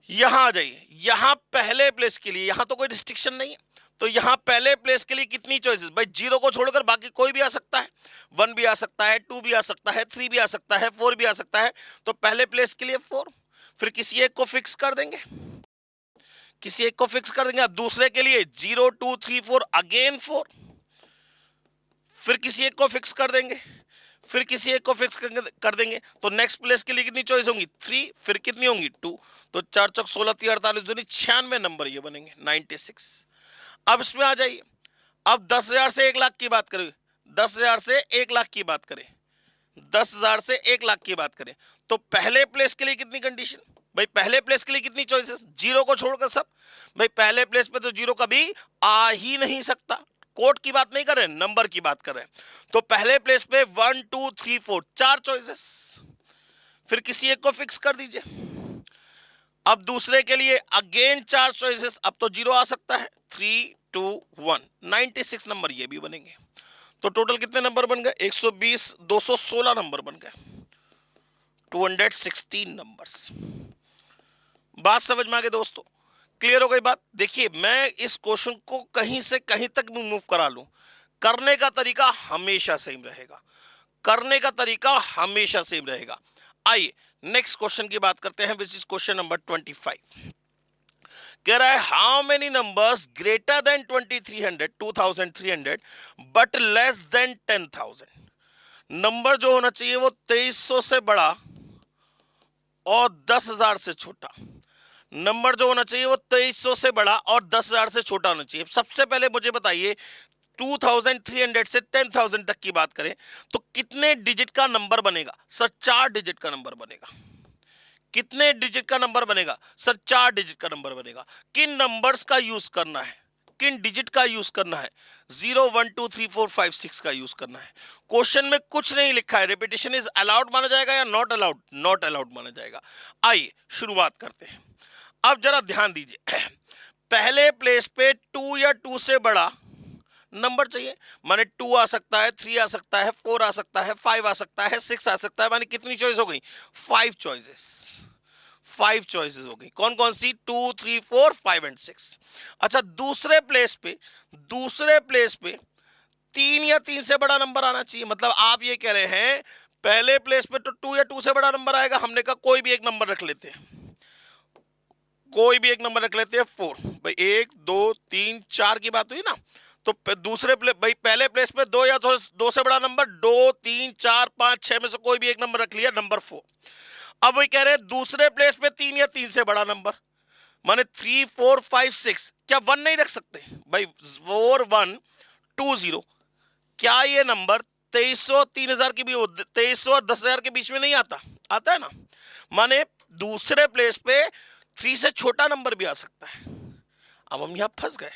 यहां आ जाइए। यहां पहले प्लेस के लिए यहां तो कोई रिस्ट्रिक्शन नहीं है, तो यहां पहले प्लेस के लिए कितनी चॉइसेस? भाई 0 को छोड़कर बाकी कोई भी आ सकता है। 1 भी आ सकता है, 2 भी आ सकता है, 3 भी आ सकता है, 4 भी आ सकता है। तो पहले प्लेस के लिए 4, फिर किसी एक को फिक्स कर देंगे, किसी एक को फिक्स कर देंगे। अब दूसरे के लिए 0 2 3 4 अगेन 4, फिर किसी एक को फिक्स कर देंगे, फिर किसी एक को फिक्स कर देंगे। तो नेक्स्ट प्लेस के लिए कितनी चॉइस होंगी? 3, फिर कितनी होंगी? 2। तो 4 चौक 16 3 48 दूनी 96 नंबर ये बनेंगे, 96। अब इसमें आ जाइए। अब 10,000 से 1,00,000 की बात करें, 10,000 से 1,00,000 की बात करें, 10,000 से 1,00,000 की बात करें, तो पहले प्लेस के लिए कितनी कंडीशन? भाई पहले प्लेस के लिए कितनी चॉइसेस? 0 को छोड़कर सब। भाई पहले प्लेस पे तो 0 कभी आ ही नहीं सकता। कोड की बात नहीं कर रहे, नंबर की बात कर रहे हैं। तो पहले प्लेस पे 1 2 3 4 4 चॉइसेस, फिर किसी एक को फिक्स कर दीजिए। अब दूसरे के लिए अगेन 4 चॉइसेस, अब तो 0 आ सकता है। 3 2 1 96 नंबर ये भी बनेंगे। तो टोटल कितने नंबर बन गए? 120 216 नंबर बन गए, 216 नंबर्स। बात समझ में आ गई दोस्तों? क्लियर हो गई बात? देखिए मैं इस क्वेश्चन को कहीं से कहीं तक भी मूव करा लूं, करने का तरीका हमेशा सेम रहेगा, करने का तरीका हमेशा सेम रहेगा। आइए नेक्स्ट क्वेश्चन की बात करते हैं, विच इज क्वेश्चन नंबर 25। कह रहा है how many numbers greater then 2300 but less than 10,000। Number जो होना चाहिए वो 2300 से बड़ा और 10,000 से छोटा। नंबर जो होना चाहिए वो 2300 से बड़ा और 10,000 से छोटा होना चाहिए। सबसे पहले मुझे बताइए 2300 से 10,000 तक की बात करें तो कितने डिजिट का नंबर बनेगा? सर 4 डिजिट का नंबर बनेगा। कितने डिजिट का नंबर बनेगा? सर 4 डिजिट का नंबर बनेगा। किन नंबर्स का यूज करना है? किन डिजिट का यूज करना है? 0 1 2 3 4 5 6 का यूज करना है। क्वेश्चन में कुछ नहीं लिखा है, रिपीटेशन इज अलाउड माना जाएगा या नॉट अलाउड? नॉट अलाउड माना जाएगा। आइए शुरुआत करते हैं। अब जरा ध्यान दीजिए, पहले प्लेस पे 2 या 2 से बड़ा नंबर चाहिए। माने 2 आ सकता है, 3 आ सकता है, 4 आ सकता है, 5 आ सकता है, 6 आ सकता है। माने कितनी चॉइस हो गई? 5 चॉइसेस। 5 चॉइसेस हो गई। कौन कौन सी? 2 3 4 5 एंड 6। अच्छा दूसरे प्लेस पे 3 या 3 से बड़ा नंबर आना चाहिए। मतलब आप ये कह रहे हैं पहले प्लेस पे तो 2 या 2 से बड़ा नंबर आएगा। हमने कहा कोई भी एक नंबर रख लेते हैं, कोई भी एक नंबर रख लेते हैं 4। भाई 1 2 3 4 की बात हुई ना। तो दूसरे भाई पहले प्लेस पे 2 या 2 से बड़ा नंबर 2 3 4 5 6 में से कोई भी एक नंबर रख लिया, नंबर 4। अब वही कह रहे हैं दूसरे प्लेस पे 3 या 3 से बड़ा नंबर, माने 3 4 5 6। क्या 1 नहीं रख सकते? भाई 4 1 2 0 क्या ये नंबर 2300 3000 के भी 2300 और 10,000 के बीच में नहीं आता? आता है ना। माने दूसरे प्लेस पे 3 से छोटा नंबर भी आ सकता है। अब हम यहां फंस गए,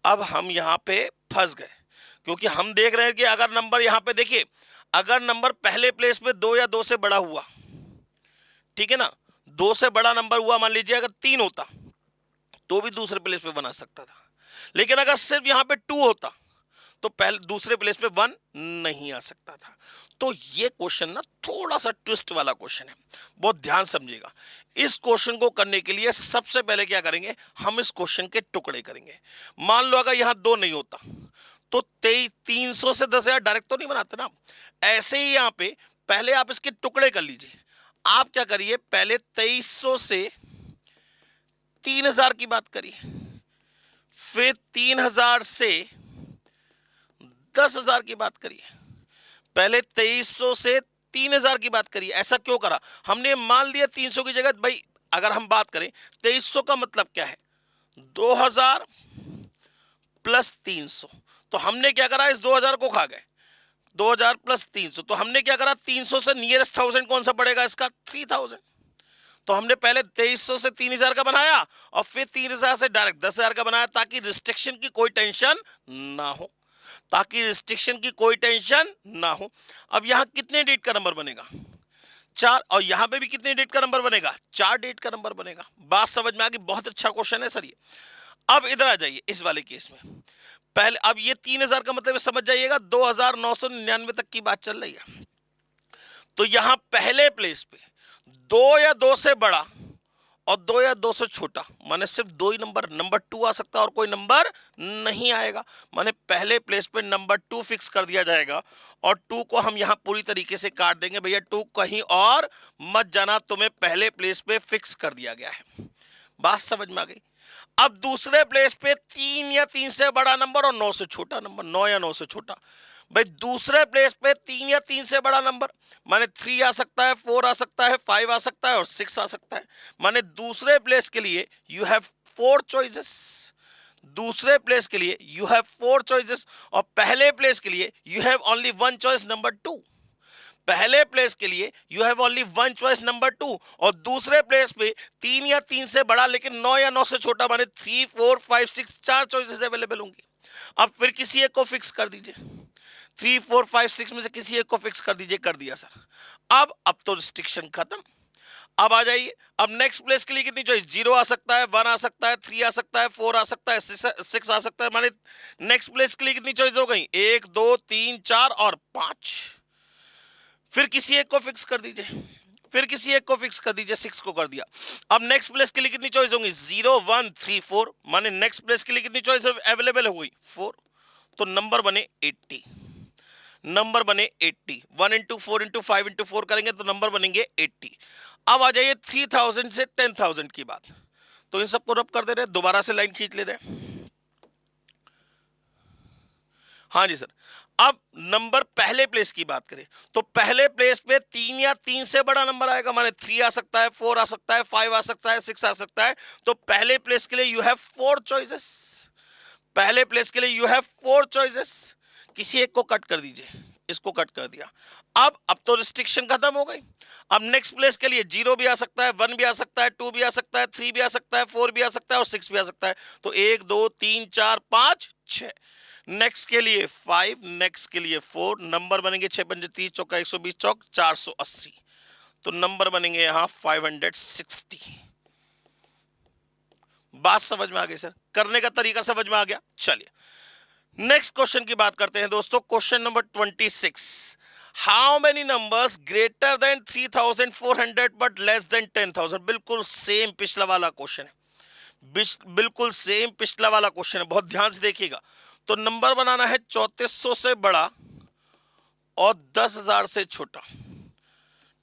अब हम यहां पे फंस गए, क्योंकि हम देख रहे हैं कि अगर नंबर यहां पे देखिए, अगर नंबर पहले प्लेस पे 2 या 2 से बड़ा हुआ, ठीक है ना, 2 से बड़ा नंबर हुआ, मान लीजिए अगर 3 होता तो भी दूसरे प्लेस पे बना सकता था, लेकिन अगर सिर्फ यहां पे 2 होता तो पहले दूसरे प्लेस पे 1 नहीं आ सकता था। तो ये क्वेश्चन ना थोड़ा सा ट्विस्ट वाला क्वेश्चन है, बहुत ध्यान समझिएगा। इस क्वेश्चन को करने के लिए सबसे पहले क्या करेंगे, हम इस क्वेश्चन के टुकड़े करेंगे। मान लो अगर यहां 2 नहीं होता तो 300 से 10,000 डायरेक्ट तो नहीं बनाते ना, ऐसे ही यहां पे पहले आप इसके टुकड़े कर लीजिए। आप क्या करिए, पहले 2300 से 3000 की बात करिए, फिर 3000 से 10,000 की बात करिए, पहले 2300 से 3000 की बात करिए। ऐसा क्यों करा, हमने मान लिया 300 की जगह, भाई अगर हम बात करें 2300 का मतलब क्या है, 2000 प्लस 300, तो हमने क्या करा, इस 2000 को खा गए, 2000 प्लस 300, तो हमने क्या करा, 300 से नियरेस्ट 1000 कौन सा पड़ेगा इसका, 3000। तो हमने पहले 2300 से 3000 का बनाया और फिर 3000 से डायरेक्ट 10,000 का बनाया, ताकि रिस्ट्रिक्शन की कोई टेंशन ना हो, ताकि रिस्ट्रिक्शन की कोई टेंशन ना हो। अब यहां कितने डिजिट का नंबर बनेगा, 4, और यहां पे भी कितने डिजिट का नंबर बनेगा, 4 डिजिट का नंबर बनेगा। बात समझ में आ गई, बहुत अच्छा क्वेश्चन है सर ये। अब इधर आ जाइए इस वाले केस में, पहले अब ये 3000 का मतलब समझ जाइएगा 2999 तक की बात चल रही है। तो यहां पहले प्लेस पे 2 या 2 से बड़ा और 2 या 2 से छोटा, माने सिर्फ 2 ही नंबर 2 आ सकता है और कोई नंबर नहीं आएगा। माने पहले प्लेस पे नंबर 2 फिक्स कर दिया जाएगा और 2 को हम यहां पूरी तरीके से काट देंगे, भैया 2 कहीं और मत जाना, तुम्हें पहले प्लेस पे फिक्स कर दिया गया है। बात समझ में आ गई। अब दूसरे प्लेस पे 3 या 3 से बड़ा नंबर और 9 से छोटा नंबर, 9 या 9 से छोटा, भाई दूसरे प्लेस पे 3 या 3 से बड़ा नंबर, माने 3 आ सकता है, 4 आ सकता है, 5 आ सकता है और 6 आ सकता है। माने दूसरे प्लेस के लिए यू हैव 4 चॉइसेस, दूसरे प्लेस के लिए यू हैव 4 चॉइसेस, और पहले प्लेस के लिए you have only 1 choice number 2। पहले प्लेस के लिए you have only 1 choice number 2, और दूसरे प्लेस पे 3 या 3 से बड़ा लेकिन 9 या 9 से छोटा, माने 3 4 5 6 4 चॉइसेस अवेलेबल होंगी। अब फिर किसी एक को फिक्स कर दीजिए, 3 4 5 6 में से किसी एक को फिक्स कर दीजिए। कर दिया सर। अब तो रिस्ट्रिक्शन खत्म। अब आ जाइए, अब नेक्स्ट प्लेस के लिए कितनी चॉइस, 0 आ सकता है, 1 आ सकता है, 3 आ सकता है, 4 आ सकता है, 6 आ सकता है, माने नेक्स्ट प्लेस के लिए कितनी चॉइस हो गई, 1 2 3 4 और 5। फिर किसी एक को फिक्स कर दीजिए, फिर किसी एक को फिक्स कर दीजिए, 6 को कर दिया। अब नेक्स्ट प्लेस के लिए कितनी चॉइस होंगी, 0 1 3 4, माने नेक्स्ट प्लेस के लिए कितनी चॉइस अवेलेबल हो गई, 4। तो नंबर बने 80, नंबर बने 80, 1 इंटू 4 इंटू 5 इंटू 4 करेंगे तो नंबर बनेंगे 80। अब आ जाइए 3000 से 10,000 की बात, तो इन सबको रब कर दे रहे हैं, दोबारा से लाइन खींच ले रहे हैं। हाँ जी सर। अब नंबर पहले प्लेस की बात करें तो पहले प्लेस पे 3 या 3 से बड़ा नंबर आएगा, माने 3 आ सकता है, 4 आ सकता है, 5 आ सकता है, 6 आ सकता है। तो पहले प्लेस के लिए यू हैव 4 चॉइसेस, पहले प्लेस के लिए यू हैव 4 चॉइसेस। किसी एक को कट कर दीजिए, इसको कट कर दिया। अब तो रिस्ट्रिक्शन खत्म हो गई। अब नेक्स्ट प्लेस के लिए 0 भी आ सकता है, 1 भी आ सकता है, 2 भी आ सकता है, 3 भी आ सकता है, 4 भी आ सकता है और 6 भी आ सकता है। तो 1 2 3 4 5 6। नेक्स्ट के लिए 5, नेक्स्ट के लिए 4, नंबर बनेंगे 6 पंजे 30 चौका 120 चौक 480। तो नंबर बनेंगे यहां 560। बात समझ में आ गई सर, करने का तरीका समझ में आ गया। चलिए नेक्स्ट क्वेश्चन की बात करते हैं दोस्तों, question number 26। How many numbers greater then 3400 but less than 10,000। बिल्कुल सेम पिछला वाला क्वेश्चन है, बिल्कुल सेम पिछला वाला क्वेश्चन है, बहुत ध्यान से देखिएगा। तो नंबर बनाना है 3400 से बड़ा और 10,000 से छोटा,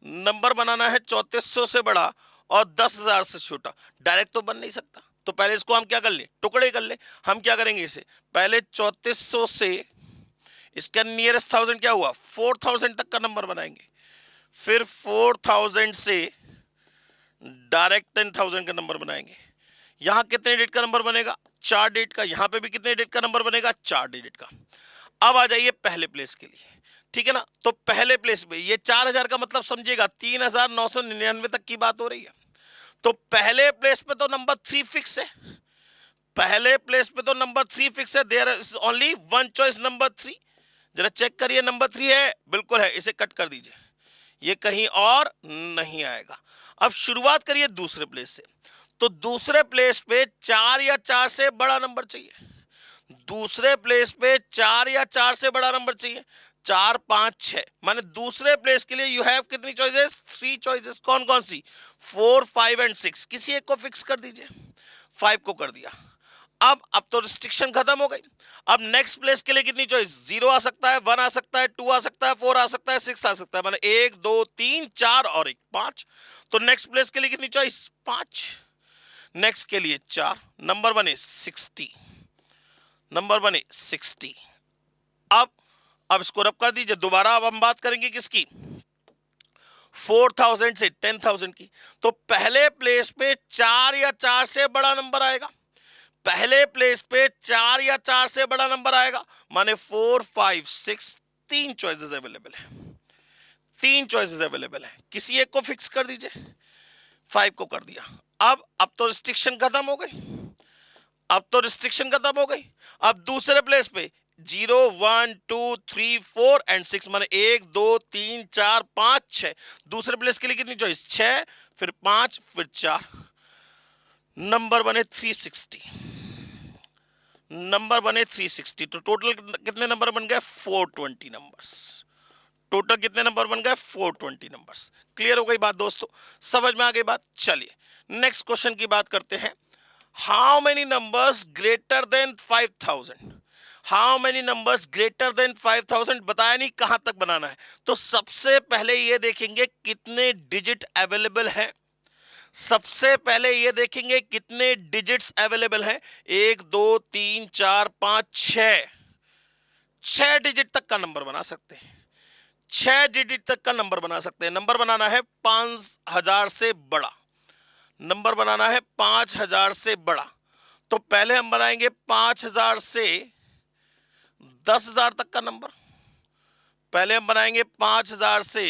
नंबर बनाना है 3400 से बड़ा और 10,000 से छोटा। डायरेक्ट तो बन नहीं सकता, तो पहले इसको हम क्या कर ले, टुकड़े कर ले। हम क्या करेंगे, इसे पहले 3400 से इसका नियरेस्ट 1000 क्या हुआ, 4000 तक का नंबर बनाएंगे, फिर 4000 से डायरेक्ट 10,000 का नंबर बनाएंगे। यहां कितने डिजिट का नंबर बनेगा, 4 डिजिट का। यहां पे भी कितने डिजिट का नंबर बनेगा, 4 डिजिट का। अब आ जाइए पहले प्लेस के लिए, ठीक है ना। तो पहले प्लेस पे ये 4000 का मतलब समझिएगा 3999 तक की बात हो रही है। तो पहले प्लेस पे तो नंबर 3 फिक्स है, पहले प्लेस पे तो नंबर 3 फिक्स है, there is only one choice number 3। जरा चेक करिए नंबर 3 है, बिल्कुल है, इसे कट कर दीजिए, ये कहीं और नहीं आएगा। अब शुरुआत करिए दूसरे प्लेस से, तो दूसरे प्लेस पे 4 या 4 से बड़ा नंबर चाहिए, दूसरे प्लेस पे 4 या 4 से बड़ा नंबर चाहिए, 4 5 6, माने दूसरे प्लेस के लिए यू हैव कितनी चॉइसेस, 3 चॉइसेस। कौन कौन सी, 4 5 एंड 6, किसी एक को फिक्स कर दीजिए, 5 को कर दिया। अब तो रिस्ट्रिक्शन खत्म हो गई। अब नेक्स्ट प्लेस के लिए कितनी चॉइस, 0 आ सकता है, 1 आ सकता है, 2 आ सकता है, 4 आ सकता है, 6 आ सकता है, माने 1 2 3 4 और 1 5। तो नेक्स्ट प्लेस के लिए कितनी चॉइस, 5। नेक्स्ट के लिए 4, नंबर बने 60, नंबर बने 60। अब इसको रब कर दीजिए दोबारा। अब हम बात करेंगे किसकी, 4000 से 10000 की। तो पहले प्लेस पे 4 या 4 से बड़ा नंबर आएगा, पहले प्लेस पे 4 या 4 से बड़ा नंबर आएगा, माने 4 5 6, 3 चॉइसेस अवेलेबल है, 3 चॉइसेस अवेलेबल है, किसी एक को फिक्स कर दीजिए, 5 को कर दिया। अब तो रिस्ट्रिक्शन खत्म हो गई, अब तो रिस्ट्रिक्शन खत्म हो गई। अब दूसरे प्लेस पे 0 1 2 3 4 एंड 6, माने 1 2 3 4 5 6। दूसरे प्लेस के लिए कितनी चॉइस, 6 फिर 5 फिर 4, नंबर बने 360, नंबर बने 360। तो टोटल कितने नंबर बन गए, 420 नंबर्स। टोटल कितने नंबर बन गए, 420 नंबर्स। क्लियर हो गई बात दोस्तों, समझ में आ गई बात। चलिए नेक्स्ट क्वेश्चन की बात करते हैं। How many numbers greater then 5000, how many numbers greater then 5000, बताया नहीं कहां तक बनाना है। तो सबसे पहले ये देखेंगे कितने डिजिट अवेलेबल है, सबसे पहले ये देखेंगे कितने डिजिट्स अवेलेबल हैं। 1 2 3 4 5 6, 6 डिजिट तक का नंबर बना सकते हैं, 6 डिजिट तक का नंबर बना सकते हैं। नंबर बनाना है 5000 से बड़ा, नंबर बनाना है 5000 से बड़ा। तो पहले हम बनाएंगे 5000 से 10000 तक का नंबर, पहले हम बनाएंगे 5000 से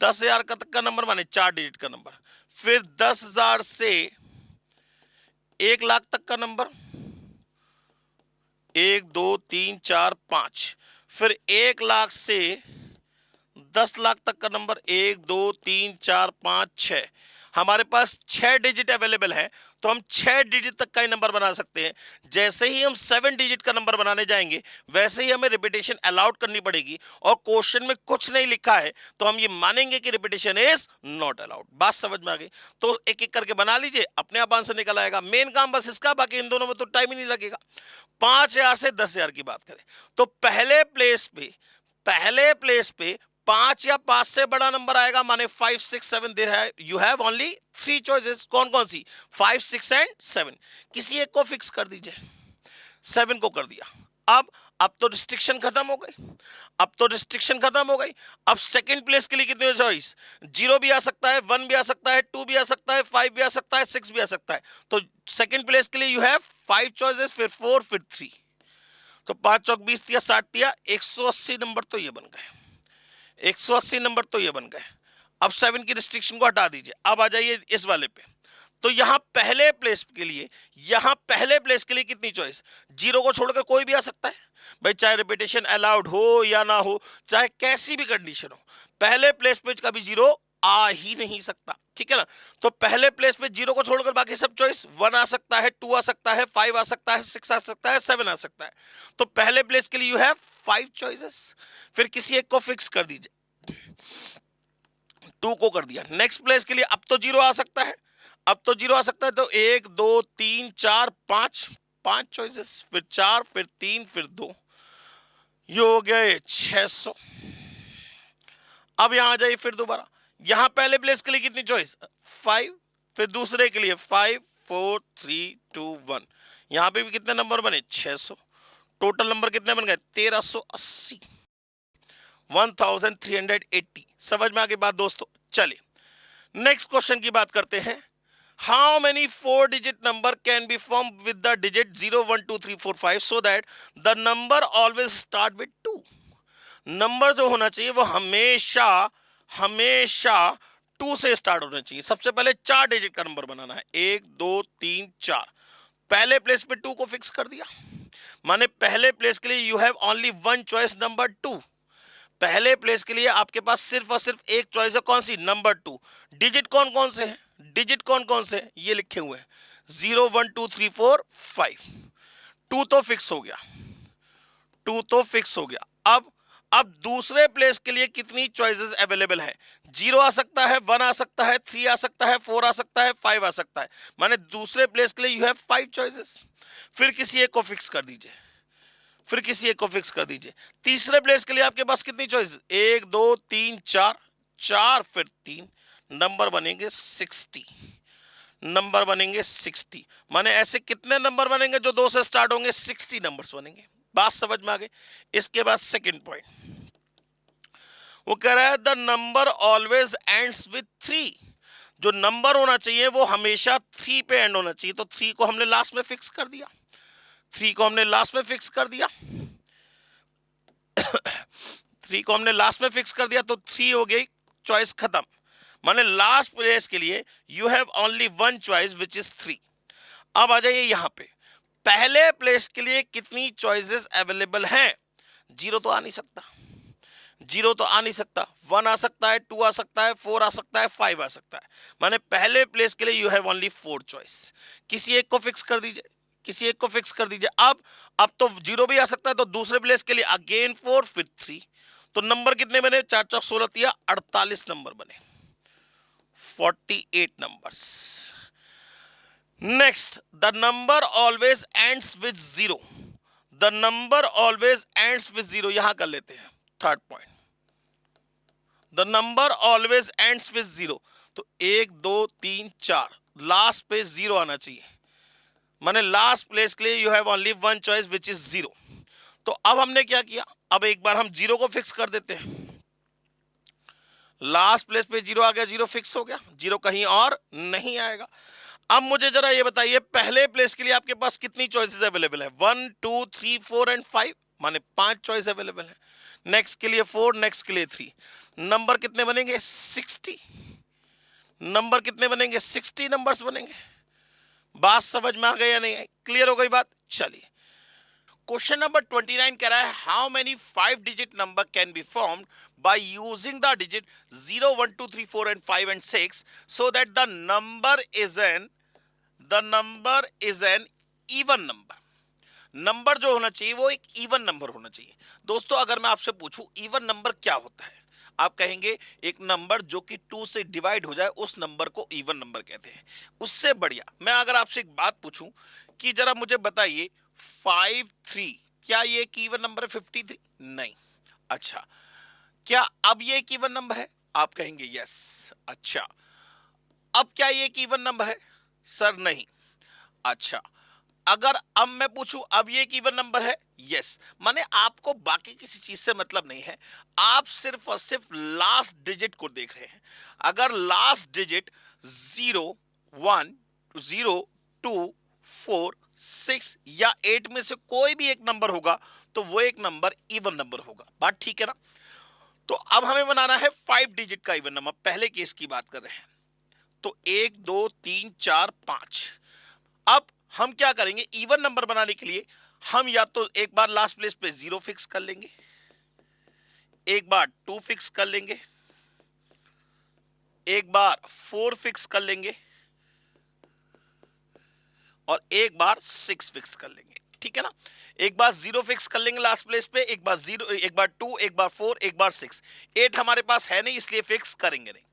10000 का तक का नंबर, माने 4 डिजिट का नंबर। फिर 10000 से 1 लाख तक का नंबर, 1 2 3 4 5। फिर 1 लाख से 10 लाख तक का नंबर, 1 2 3 4 5 6। हमारे पास 6 डिजिट अवेलेबल है, तो हम 6 डिजिट तक का ही नंबर बना सकते हैं। जैसे ही हम 7 डिजिट का नंबर बनाने जाएंगे, वैसे ही हमें रिपीटेशन अलाउड करनी पड़ेगी। और क्वेश्चन में कुछ नहीं लिखा है तो हम ये मानेंगे कि रिपीटेशन इज नॉट अलाउड। बात समझ में आ गई। तो एक एक करके बना लीजिए, अपने आप आंसर निकल आएगा। मेन काम बस इसका, बाकी इन दोनों में तो टाइम ही नहीं लगेगा। 5000 से 10000 की बात करें, तो पहले प्लेस पे 5 या 5 से बड़ा नंबर आएगा, माने 5 6 7 देयर है, यू हैव ओनली 3 चॉइसेस। कौन कौन सी, 5 6 एंड 7, किसी एक को फिक्स कर दीजिए, 7 को कर दिया। अब तो रिस्ट्रिक्शन खत्म हो गई, अब तो रिस्ट्रिक्शन खत्म हो गई। अब सेकंड प्लेस के लिए कितने चॉइस, 0 भी आ सकता है, 1 भी आ सकता है, 2 भी आ सकता है, 5 भी आ सकता है, 6 भी आ सकता है। तो सेकंड प्लेस के लिए यू हैव 5 चॉइसेस, फिर 4 फिर 3। तो 5 चौक 20 दिया, 60 दिया, 180 नंबर तो ये बन गए, 180 नंबर तो ये बन गए। अब 7 की रिस्ट्रिक्शन को हटा दीजिए, अब आ जाइए इस वाले पे। तो यहां पहले प्लेस के लिए कितनी चॉइस, 0 को छोड़कर कोई भी आ सकता है भाई, चाहे रिपीटेशन अलाउड हो या ना हो, चाहे कैसी भी कंडीशन हो, पहले प्लेस पे कभी 0 आ ही नहीं सकता, ठीक है ना। तो पहले प्लेस पे 0 को छोड़कर बाकी सब चॉइस, 1 आ सकता है, 2 आ सकता है, 5 आ सकता है, 6 आ सकता है, 7 आ सकता है। तो पहले प्लेस के लिए यू हैव 5 चॉइसेस, फिर किसी एक को फिक्स कर दीजिए, 2 को कर दिया। नेक्स्ट प्लेस के लिए अब तो 0 आ सकता है, अब तो 0 आ सकता है, तो 1 2 3 4 5, 5 चॉइसेस, फिर 4 फिर 3 फिर 2, ये हो गए 600। अब यहां आ जाइए फिर दोबारा, यहां पहले प्लेस के लिए कितनी चॉइस, 5, फिर दूसरे के लिए 5 4 3 2 1, यहां पे भी कितने नंबर बने, 600। टोटल नंबर कितने बन गए, 1380, 1380। समझ में आ गई बात दोस्तों। चलिए नेक्स्ट क्वेश्चन की बात करते हैं। how many 4-digit number can be formed with the digit 0 1 2 3 4 5 so that the number always start with 2? Number जो होना चाहिए वो हमेशा हमेशा 2 से स्टार्ट होना चाहिए। सबसे पहले 4 डिजिट का नंबर बनाना है, 1 2 3 4। पहले प्लेस पे 2 को फिक्स कर दिया, माने पहले प्लेस के लिए you have only one choice, number 2। पहले प्लेस के लिए आपके पास सिर्फ और सिर्फ एक चॉइस है, कौन सी? नंबर 2। डिजिट कौन कौन से हैं? डिजिट कौन कौन से हैं? ये लिखे हुए हैं 0 1 2 3 4 5। 2 तो फिक्स हो गया, 2 तो फिक्स हो गया। अब दूसरे प्लेस के लिए कितनी चॉइसेस अवेलेबल है? 0 आ सकता है, 1 आ सकता है, 3 आ सकता है, 4 आ सकता है, 5 आ सकता है, माने दूसरे प्लेस के लिए यू हैव 5 चॉइसेस। फिर किसी एक को फिक्स कर दीजिए, फिर किसी एक को फिक्स कर दीजिए। तीसरे प्लेस के लिए आपके पास कितनी चॉइस? 1 2 3 4, 4 फिर 3, नंबर बनेंगे 60, नंबर बनेंगे 60। माने ऐसे कितने नंबर बनेंगे जो 2 से स्टार्ट होंगे? 60 नंबर्स बनेंगे। बात समझ में आ गई? इसके बाद सेकंड पॉइंट वो कह रहा है the number always ends with 3। जो नंबर होना चाहिए वो हमेशा 3 पे एंड होना चाहिए। तो 3 को हमने लास्ट में फिक्स कर दिया, 3 को हमने लास्ट में फिक्स कर दिया 3 को हमने लास्ट में फिक्स कर दिया, तो 3 हो गई चॉइस खत्म। माने लास्ट प्लेस के लिए you have only one choice which is 3। अब आ जाइए यहां पे, पहले प्लेस के लिए कितनी चॉइसेस अवेलेबल हैं? 0 तो आ नहीं सकता, 0 तो आ नहीं सकता, 1 आ सकता है, 2 आ सकता है, 4 आ सकता है, 5 आ सकता है। माने पहले प्लेस के लिए यू हैव ओनली 4 चॉइस। किसी एक को फिक्स कर दीजिए, किसी एक को फिक्स कर दीजिए। अब तो 0 भी आ सकता है, तो दूसरे प्लेस के लिए अगेन 4 फिर 3। तो नंबर कितने बने? 4 4 16 तिया 48 नंबर बने, 48 numbers. Next, the number always ends with 0। The number always ends with 0, यहां कर लेते हैं third point. The number always ends with 0, तो 1 2 3 4 लास्ट पे 0 आना चाहिए। माने लास्ट प्लेस के लिए you have only one choice which is 0। तो अब हमने क्या किया? अब एक बार हम 0 को फिक्स कर देते हैं। लास्ट प्लेस पे 0 आ गया, 0 फिक्स हो गया, 0 कहीं और नहीं आएगा। अब मुझे जरा ये बताइए, पहले प्लेस के लिए आपके पास कितनी चॉइसेस अवेलेबल है? 1 2 3 4 एंड 5, माने 5 चॉइस अवेलेबल है। नेक्स्ट के लिए 4, नेक्स्ट के लिए 3। नंबर कितने बनेंगे? 60। नंबर कितने बनेंगे? 60 नंबर्स बनेंगे। बात समझ में आ गई या नहीं आई? क्लियर हो गई बात? चलिए, क्वेश्चन नंबर 29 कह रहा है how many 5 digit number can be formed by using the digit 0 1 2 3 4 and 5 and 6 so that the number is an even number. Number जो होना चाहिए वो एक इवन नंबर होना चाहिए। दोस्तों, अगर मैं आपसे पूछूं इवन नंबर क्या होता है, आप कहेंगे एक नंबर जो कि 2 से डिवाइड हो जाए उस नंबर को इवन नंबर कहते हैं। उससे बढ़िया मैं अगर आपसे एक बात पूछूं कि जरा मुझे बताइए 53, क्या ये एक इवन नंबर है? 53 नहीं। अच्छा, क्या अब ये एक इवन नंबर है? आप कहेंगे यस। अच्छा, अब क्या ये एक इवन नंबर है? सर नहीं। अच्छा, अगर अब मैं पूछूं अब ये एक इवन नंबर है? यस। माने आपको बाकी किसी चीज से मतलब नहीं है, आप सिर्फ और सिर्फ लास्ट डिजिट को देख रहे हैं। अगर लास्ट डिजिट 0 1 0 2 4 6 या 8 में से कोई भी एक नंबर होगा तो वो एक नंबर इवन नंबर होगा। बात ठीक है ना? तो अब हमें बनाना है 5 डिजिट का इवन नंबर। पहले केस की बात कर रहे हैं, तो 1 2 3 4 5। अब हम क्या करेंगे? इवन नंबर बनाने के लिए हम या तो एक बार लास्ट प्लेस पे 0 फिक्स कर लेंगे, एक बार 2 फिक्स कर लेंगे, एक बार 4 फिक्स कर लेंगे और एक बार 6 फिक्स कर लेंगे। ठीक है ना? एक बार 0 फिक्स कर लेंगे लास्ट प्लेस पे, एक बार 0, एक बार 2, एक बार 4, एक बार 6। 8 हमारे पास है नहीं, इसलिए फिक्स करेंगे नहीं।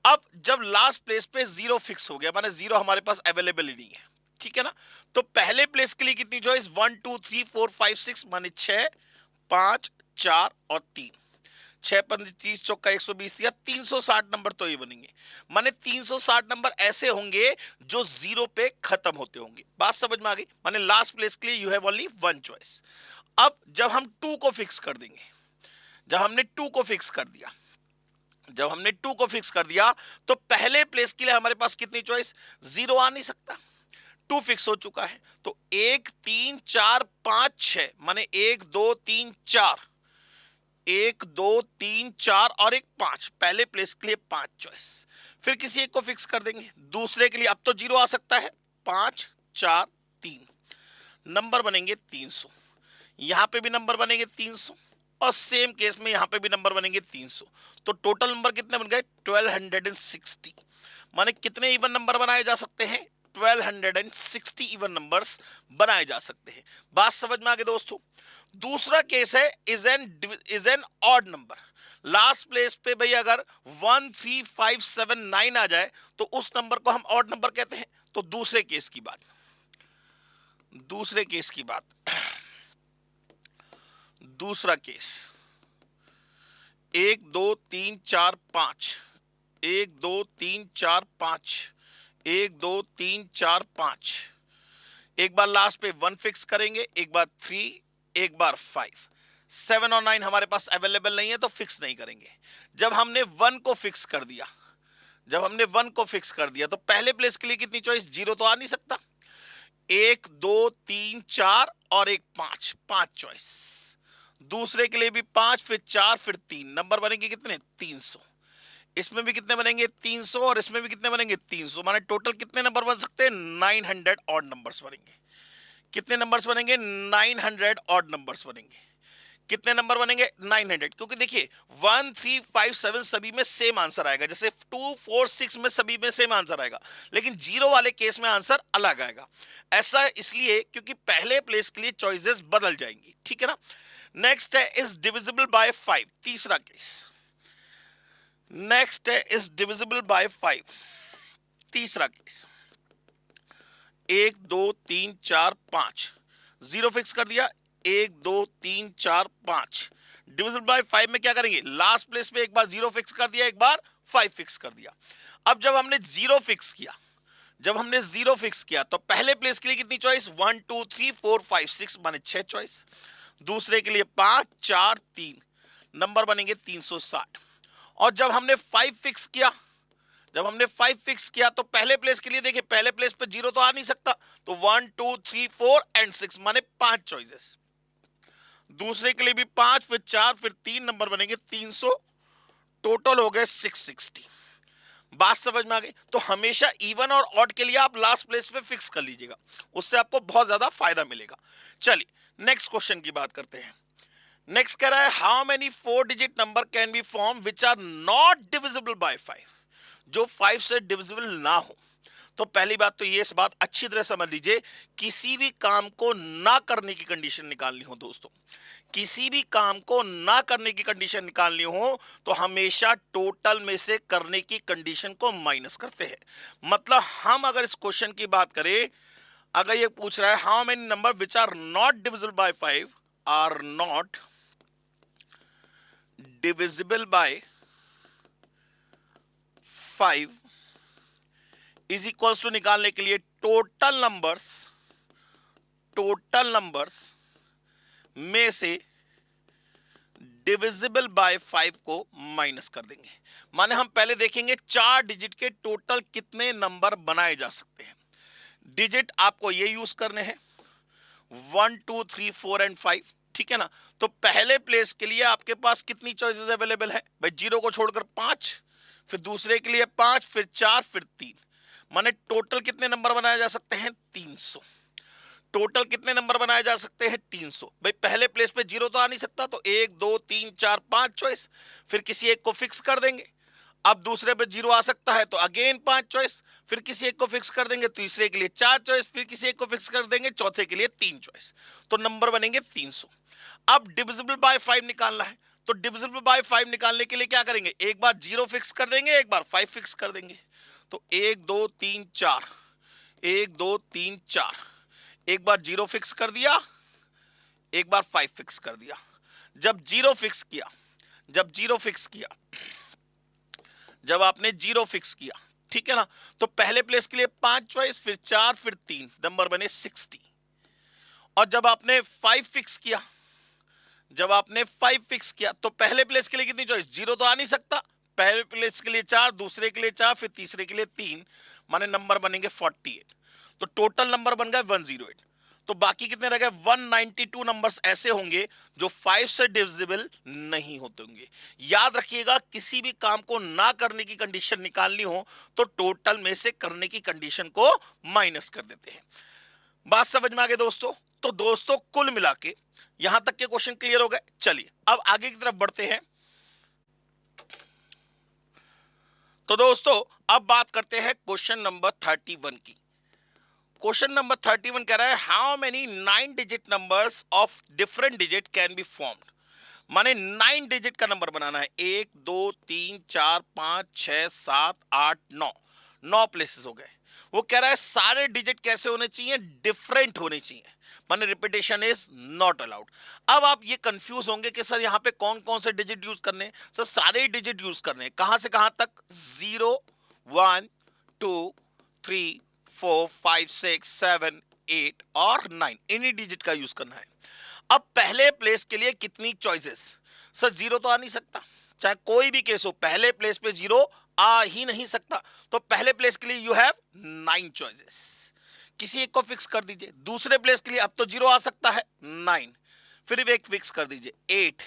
अब जब लास्ट प्लेस पे 0 फिक्स हो गया, माने 0 हमारे पास अवेलेबल ही नहीं है। ठीक है ना? तो पहले प्लेस के लिए कितनी चॉइस? 1 2 3 4 5 6, माने 6 5 4 और 3। 6 15 30 चौका 120 या 360 नंबर तो ये बनेंगे। माने 360 नंबर ऐसे होंगे जो 0 पे खत्म होते होंगे। बात समझ में आ गई? माने लास्ट प्लेस के लिए you have only one choice. अब जब हम 2 को फिक्स कर देंगे, जब हमने 2 को फिक्स कर दिया, जब हमने 2 को फिक्स कर दिया तो पहले प्लेस के लिए हमारे पास कितनी चॉइस, 0 आ नहीं सकता, 2 फिक्स हो चुका है। तो 1 3 4 5 6 माने 1 2 3 4, 1 2 3 4 और एक 5, पहले प्लेस के लिए 5 चॉइस। फिर किसी एक को फिक्स कर देंगे, दूसरे के लिए अब तो 0 आ सकता है, 5 4 3, नंबर बनेंगे 300, यहां पे भी नंबर बनेंगे 300 और सेम केस में यहां पे भी नंबर बनेंगे 300। तो टोटल नंबर कितने बन गए, 1260। माने कितने इवन नंबर बनाए जा सकते हैं, 1260 इवन नंबर्स बनाए जा सकते हैं। बात समझ में आ गई दोस्तों। दूसरा केस है is an odd number. Last place पे भाई अगर 1 3 5 7 9 आ जाए तो उस नंबर को हम ऑड नंबर कहते हैं। तो दूसरे केस की बात, दूसरा केस 1 2 3 4 5, 1 2 3 4 5, 1 2 3 4 5, एक बार लास्ट पे 1 फिक्स करेंगे, एक बार 3, एक बार 5। 7 और 9 हमारे पास अवेलेबल नहीं है तो फिक्स नहीं करेंगे। जब हमने 1 को फिक्स कर दिया, तो पहले प्लेस के लिए कितनी चॉइस, 0 तो आ नहीं सकता, 1 2 3 4 और एक 5, 5 चॉइस। दूसरे के लिए भी 5, फिर 4, फिर 3, नंबर बनेंगे कितने, 300। इसमें भी कितने बनेंगे, 300, और इसमें भी कितने बनेंगे, 300। माने टोटल कितने नंबर बन सकते हैं, 900 ऑड नंबर्स बनेंगे। कितने नंबर्स बनेंगे, 900 ऑड नंबर्स बनेंगे। कितने नंबर बनेंगे, 900, क्योंकि देखिए 1 3 5 7 सभी में सेम आंसर आएगा, जैसे 2 4 6 में सभी में सेम आंसर आएगा, लेकिन 0 वाले केस में आंसर अलग आएगा। ऐसा इसलिए क्योंकि पहले प्लेस के लिए चॉइसेस बदल जाएंगी, ठीक है ना। नेक्स्ट है इज डिविजिबल बाय 5, तीसरा केस। नेक्स्ट है इज डिविजिबल बाय 5, तीसरा केस। 1 2 3 4 5, 0 फिक्स कर दिया, 1 2 3 4 5, डिविजिबल बाय 5 में क्या करेंगे, लास्ट प्लेस पे एक बार 0 फिक्स कर दिया, एक बार 5 फिक्स कर दिया। अब जब हमने 0 फिक्स किया, तो पहले प्लेस के लिए कितनी चॉइस, 1 2 3 4 5 6 माने 6 चॉइस। दूसरे के लिए 5 4 3, नंबर बनेंगे 360। और जब हमने 5 फिक्स किया, तो पहले प्लेस के लिए देखिए, पहले प्लेस पे 0 तो आ नहीं सकता, तो 1 2 3 4 एंड 6 माने 5 चॉइसेस। दूसरे के लिए भी 5, फिर 4, फिर 3, नंबर बनेंगे 300, टोटल हो गए 660। बात समझ में आ गई। तो हमेशा इवन और ऑड के लिए आप लास्ट प्लेस पे फिक्स कर लीजिएगा, उससे आपको बहुत ज्यादा फायदा मिलेगा। चलिए नेक्स्ट क्वेश्चन की बात करते हैं। नेक्स्ट कह रहा है how many 4 digit number can be form which are not divisible by 5, जो 5 से डिविजिबल ना हो। तो पहली बात तो ये, इस बात अच्छी तरह समझ लीजिए, किसी भी काम को ना करने की कंडीशन निकालनी हो दोस्तों, किसी भी काम को ना करने की कंडीशन निकालनी हो तो हमेशा टोटल में से करने की कंडीशन को माइनस करते हैं। मतलब हम अगर इस क्वेश्चन की बात करें, अगर ये पूछ रहा है how many number which are not divisible by 5 are not divisible by 5 is equals to निकालने के लिए टोटल नंबर्स में से डिविजिबल बाय 5 को माइनस कर देंगे। माने हम पहले देखेंगे 4 डिजिट के टोटल कितने नंबर बनाए जा सकते हैं। डिजिट आपको ये यूज करने हैं 1 2 3 4 एंड 5, ठीक है ना। तो पहले प्लेस के लिए आपके पास कितनी चॉइसेस अवेलेबल है भाई, 0 को छोड़कर 5, फिर दूसरे के लिए 5, फिर 4, फिर 3, माने टोटल कितने नंबर बनाए जा सकते हैं, 300। टोटल कितने नंबर बनाए जा सकते हैं, 300। भाई पहले प्लेस पे 0 तो आ नहीं सकता, तो 1 2 3 4 5 चॉइस, फिर किसी एक को फिक्स कर देंगे। अब दूसरे पे 0 आ सकता है तो अगेन 5 चॉइस, फिर किसी एक को फिक्स कर देंगे, तीसरे के लिए 4 चॉइस, फिर किसी एक को फिक्स कर देंगे, चौथे के लिए 3 चॉइस, तो नंबर बनेंगे 300। अब डिविजिबल बाय 5 निकालना है, तो डिविजिबल बाय 5 निकालने के लिए क्या करेंगे, एक बार 0 फिक्स कर देंगे, एक बार 5 फिक्स कर देंगे। तो 1 2 3 4, 1 2 3 4, एक बार 0 फिक्स कर दिया, एक बार 5 फिक्स कर दिया। जब 0 फिक्स किया, जब आपने 0 फिक्स किया, ठीक है ना, तो पहले प्लेस के लिए 5 चॉइस, फिर 4, फिर 3, नंबर बने 60। और जब आपने 5 फिक्स किया, तो पहले प्लेस के लिए कितनी चॉइस, 0 तो आ नहीं सकता, पहले प्लेस के लिए 4, दूसरे के लिए 4, फिर तीसरे के लिए 3, माने नंबर बनेंगे 48। तो टोटल नंबर बन गए 108। तो बाकी कितने रह गए? 192 नंबर्स ऐसे होंगे जो 5 से डिविजिबल नहीं होते होंगे। याद रखिएगा, किसी भी काम को ना करने की कंडीशन निकालनी हो तो टोटल में से करने की कंडीशन को माइनस कर देते हैं। बात समझ में आ गई दोस्तों? तो दोस्तों कुल मिला के यहां तक के क्वेश्चन क्लियर हो गए। चलिए अब आगे की तरफ बढ़ते हैं। तो दोस्तों अब बात करते हैं क्वेश्चन नंबर 31 की। क्वेश्चन नंबर 31 कह रहा है how many 9 digit numbers of different digit can be formed. माने 9 डिजिट का नंबर बनाना है। 1 2 3 4 5 6 7 8 9, 9 प्लेसेस हो गए। वो कह रहा है सारे डिजिट कैसे होने चाहिए? डिफरेंट होने चाहिए, माने रिपीटेशन इज नॉट अलाउड। अब आप ये कंफ्यूज होंगे कि सर यहाँ पे कौन कौन से डिजिट यूज करने हैं? सर सारे डिजिट यूज करने हैं। कहां से कहां तक? 0 1 2 3 4 5 6 7 8 और 9, इन्हीं डिजिट का यूज करना है। अब पहले प्लेस के लिए कितनी चॉइसेस? सर 0 तो आ नहीं सकता, चाहे कोई भी केस हो, पहले प्लेस पे 0 आ ही नहीं सकता। तो पहले प्लेस के लिए यू हैव 9 चॉइसेस, किसी एक को फिक्स कर दीजिए। दूसरे प्लेस के लिए अब तो 0 आ सकता है, 9, फिर एक फिक्स कर दीजिए, 8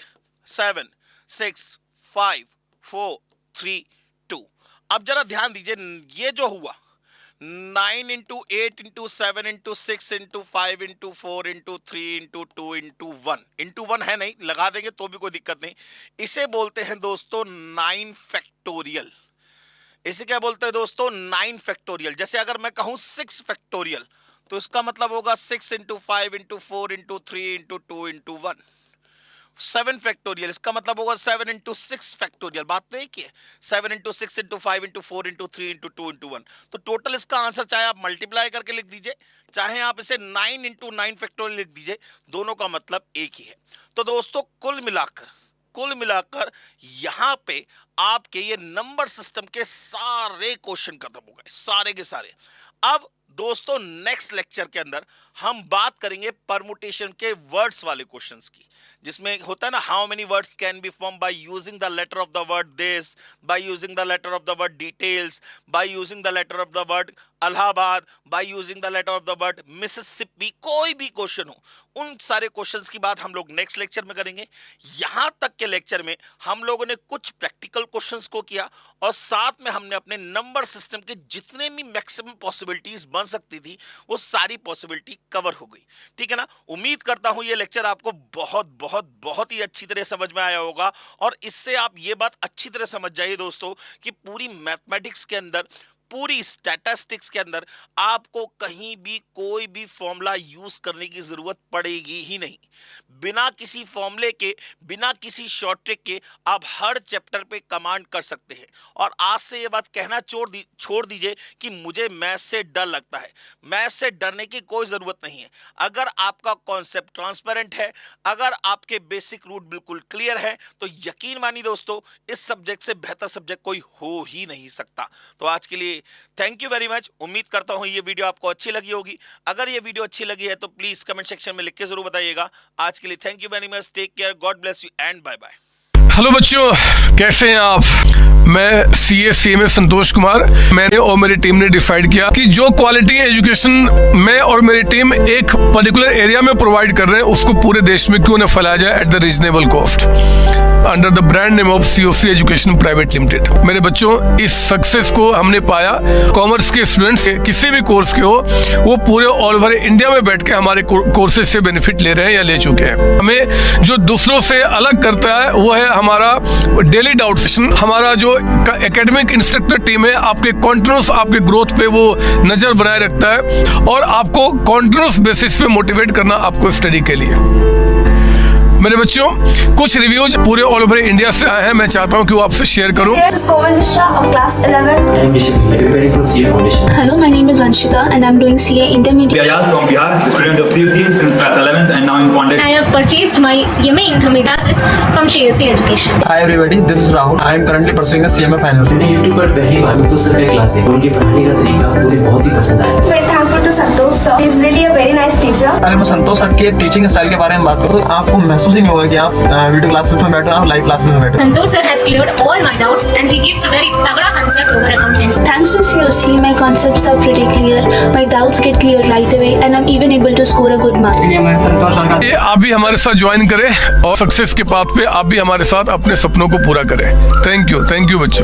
7 6 5 4 3 2। अब जरा ध्यान दीजिए, ये जो हुआ 9 into 8 into 7 into 6 into 5 into 4 into 3 into 2 into 1 है नहीं, लगा देंगे तो भी कोई दिक्कत नहीं। इसे बोलते हैं दोस्तों 9 फैक्टोरियल। इसे क्या बोलते हैं दोस्तों? 9 फैक्टोरियल। जैसे अगर मैं कहूं 6 फैक्टोरियल तो इसका मतलब होगा 6 into 5 into 4 into 3 into 2 into 1। 7 factorial, इसका मतलब होगा 7 इंटू 6 फैक्टोरियल। बात तो एक ही है, 7 into 6 into 5 into 4 into 3 into 2 into 1। तो टोटल इसका आंसर चाहे आप मल्टीप्लाई करके लिख दीजिए, चाहे आप इसे 9 इंटू 9 फैक्टोरियल लिख दीजिए, दोनों का मतलब एक ही है। तो दोस्तों कुल मिलाकर यहां पे आपके ये नंबर सिस्टम के सारे क्वेश्चन खत्म हो गए, सारे के सारे। अब दोस्तों नेक्स्ट लेक्चर के अंदर हम बात करेंगे परमुटेशन के वर्ड्स वाले क्वेश्चंस की, जिसमें होता है ना how many words can be form by using the letter of the word this, by using the letter of the word details, by using the letter of the word Allahabad, by using the letter of the word Mississippi. कोई भी question हो, उन सारे questions की बात हम लोग next lecture में करेंगे। यहां तक के लेक्चर में हम लोगों ने कुछ प्रैक्टिकल क्वेश्चंस को किया और साथ में हमने अपने नंबर सिस्टम के जितने भी मैक्सिमम पॉसिबिलिटीज बन सकती थी वो सारी पॉसिबिलिटी कवर हो गई। ठीक है ना? उम्मीद करता हूं ये लेक्चर आपको बहुत बहुत बहुत ही अच्छी तरह समझ में आया होगा और इससे आप ये बात अच्छी तरह समझ जाइए दोस्तों कि पूरी मैथमेटिक्स के अंदर, पूरी स्टैटिस्टिक्स के अंदर आपको कहीं भी कोई भी फॉर्मूला यूज करने की जरूरत पड़ेगी ही नहीं। बिना किसी फॉर्मूले के, बिना किसी शॉर्ट ट्रिक के आप हर चैप्टर पे कमांड कर सकते हैं। और आज से ये बात कहना छोड़ दीजिए कि मुझे मैथ से डर लगता है। मैथ से डरने की कोई जरूरत नहीं है। अगर आपका कॉन्सेप्ट ट्रांसपेरेंट है, अगर आपके बेसिक रूट बिल्कुल क्लियर है, तो यकीन मानिए दोस्तों इस सब्जेक्ट से बेहतर सब्जेक्ट कोई हो ही नहीं सकता। तो आज के लिए थैंक यू वेरी मच। उम्मीद करता हूं ये वीडियो आपको अच्छी लगी होगी। अगर ये वीडियो अच्छी लगी है तो प्लीज कमेंट सेक्शन में लिख के जरूर बताइएगा। आज के लिए thank you very much. Take care, God bless you and bye bye. Hello बच्चों, कैसे हैं आप? मैं CA संतोष कुमार। मैंने और मेरी टीम ने डिसाइड किया कि जो क्वालिटी एजुकेशन मैं और मेरी टीम एक पर्टिकुलर एरिया में प्रोवाइड कर रहे हैं उसको पूरे देश में क्यों न फैलाया जाए at the reasonable cost under the brand name of COC education private limited. मेरे बच्चों, इस सक्सेस को हमने पाया कॉमर्स के स्टूडेंट्स किसी भी कोर्स के हो, वो पूरे ऑल ओवर इंडिया में बैठ के हमारे कोर्सेज से बेनिफिट ले रहे हैं या ले चुके हैं। हमें जो दूसरों से अलग करता है वो है हमारा डेली डाउट सेशन। हमारा जो एकेडमिक इंस्ट्रक्टर टीम है आपके कॉन्टिन्यूस आपके ग्रोथ पे वो नजर बनाए रखता है और आपको कॉन्टिन्यूस बेसिस पे मोटिवेट करना आपको स्टडी के लिए। मेरे बच्चों, कुछ रिव्यूज पूरे ऑल ओवर इंडिया से आए हैं, मैं चाहता हूं कि वो आपसे शेयर करूं। This is Komal Mishra of class 11. I am Vishal, preparing for CA Foundation. Hello, my name is Anshika and I'm doing CA Intermediate. Ayaz from Bihar, student of CUC since class 11th and now I'm funded. I have purchased my CMA Intermediate classes from CSC Education. Hi everybody, this is Rahul. I am currently pursuing a CMA Finance. मैंने YouTube पर पहली बार Muthu sir का class देखा। उनके पढ़ाने का तरीका मुझे बहुत ही पसंद आया। Very thankful to Santosh sir. He is really a very nice teacher. teacher. अगर मैं संतोष सर के टीचिंग स्टाइल के बारे में बात करूँ तो आपको महसूस ही नहीं होगा कि आप वीडियो क्लासेस में बैठे हो, आप लाइव क्लासेस में बैठे हो। Santosh sir has cleared all my doubts and he gives a very tagda answer over accountancy. Thanks to COC, my concepts are pretty clear, my doubts get clear right away, and I'm even able to score a good mark. ये आप भी हमारे साथ join करें और success के path पे आप भी हमारे साथ अपने सपनों को पूरा करें। थैंक यू बच्चों।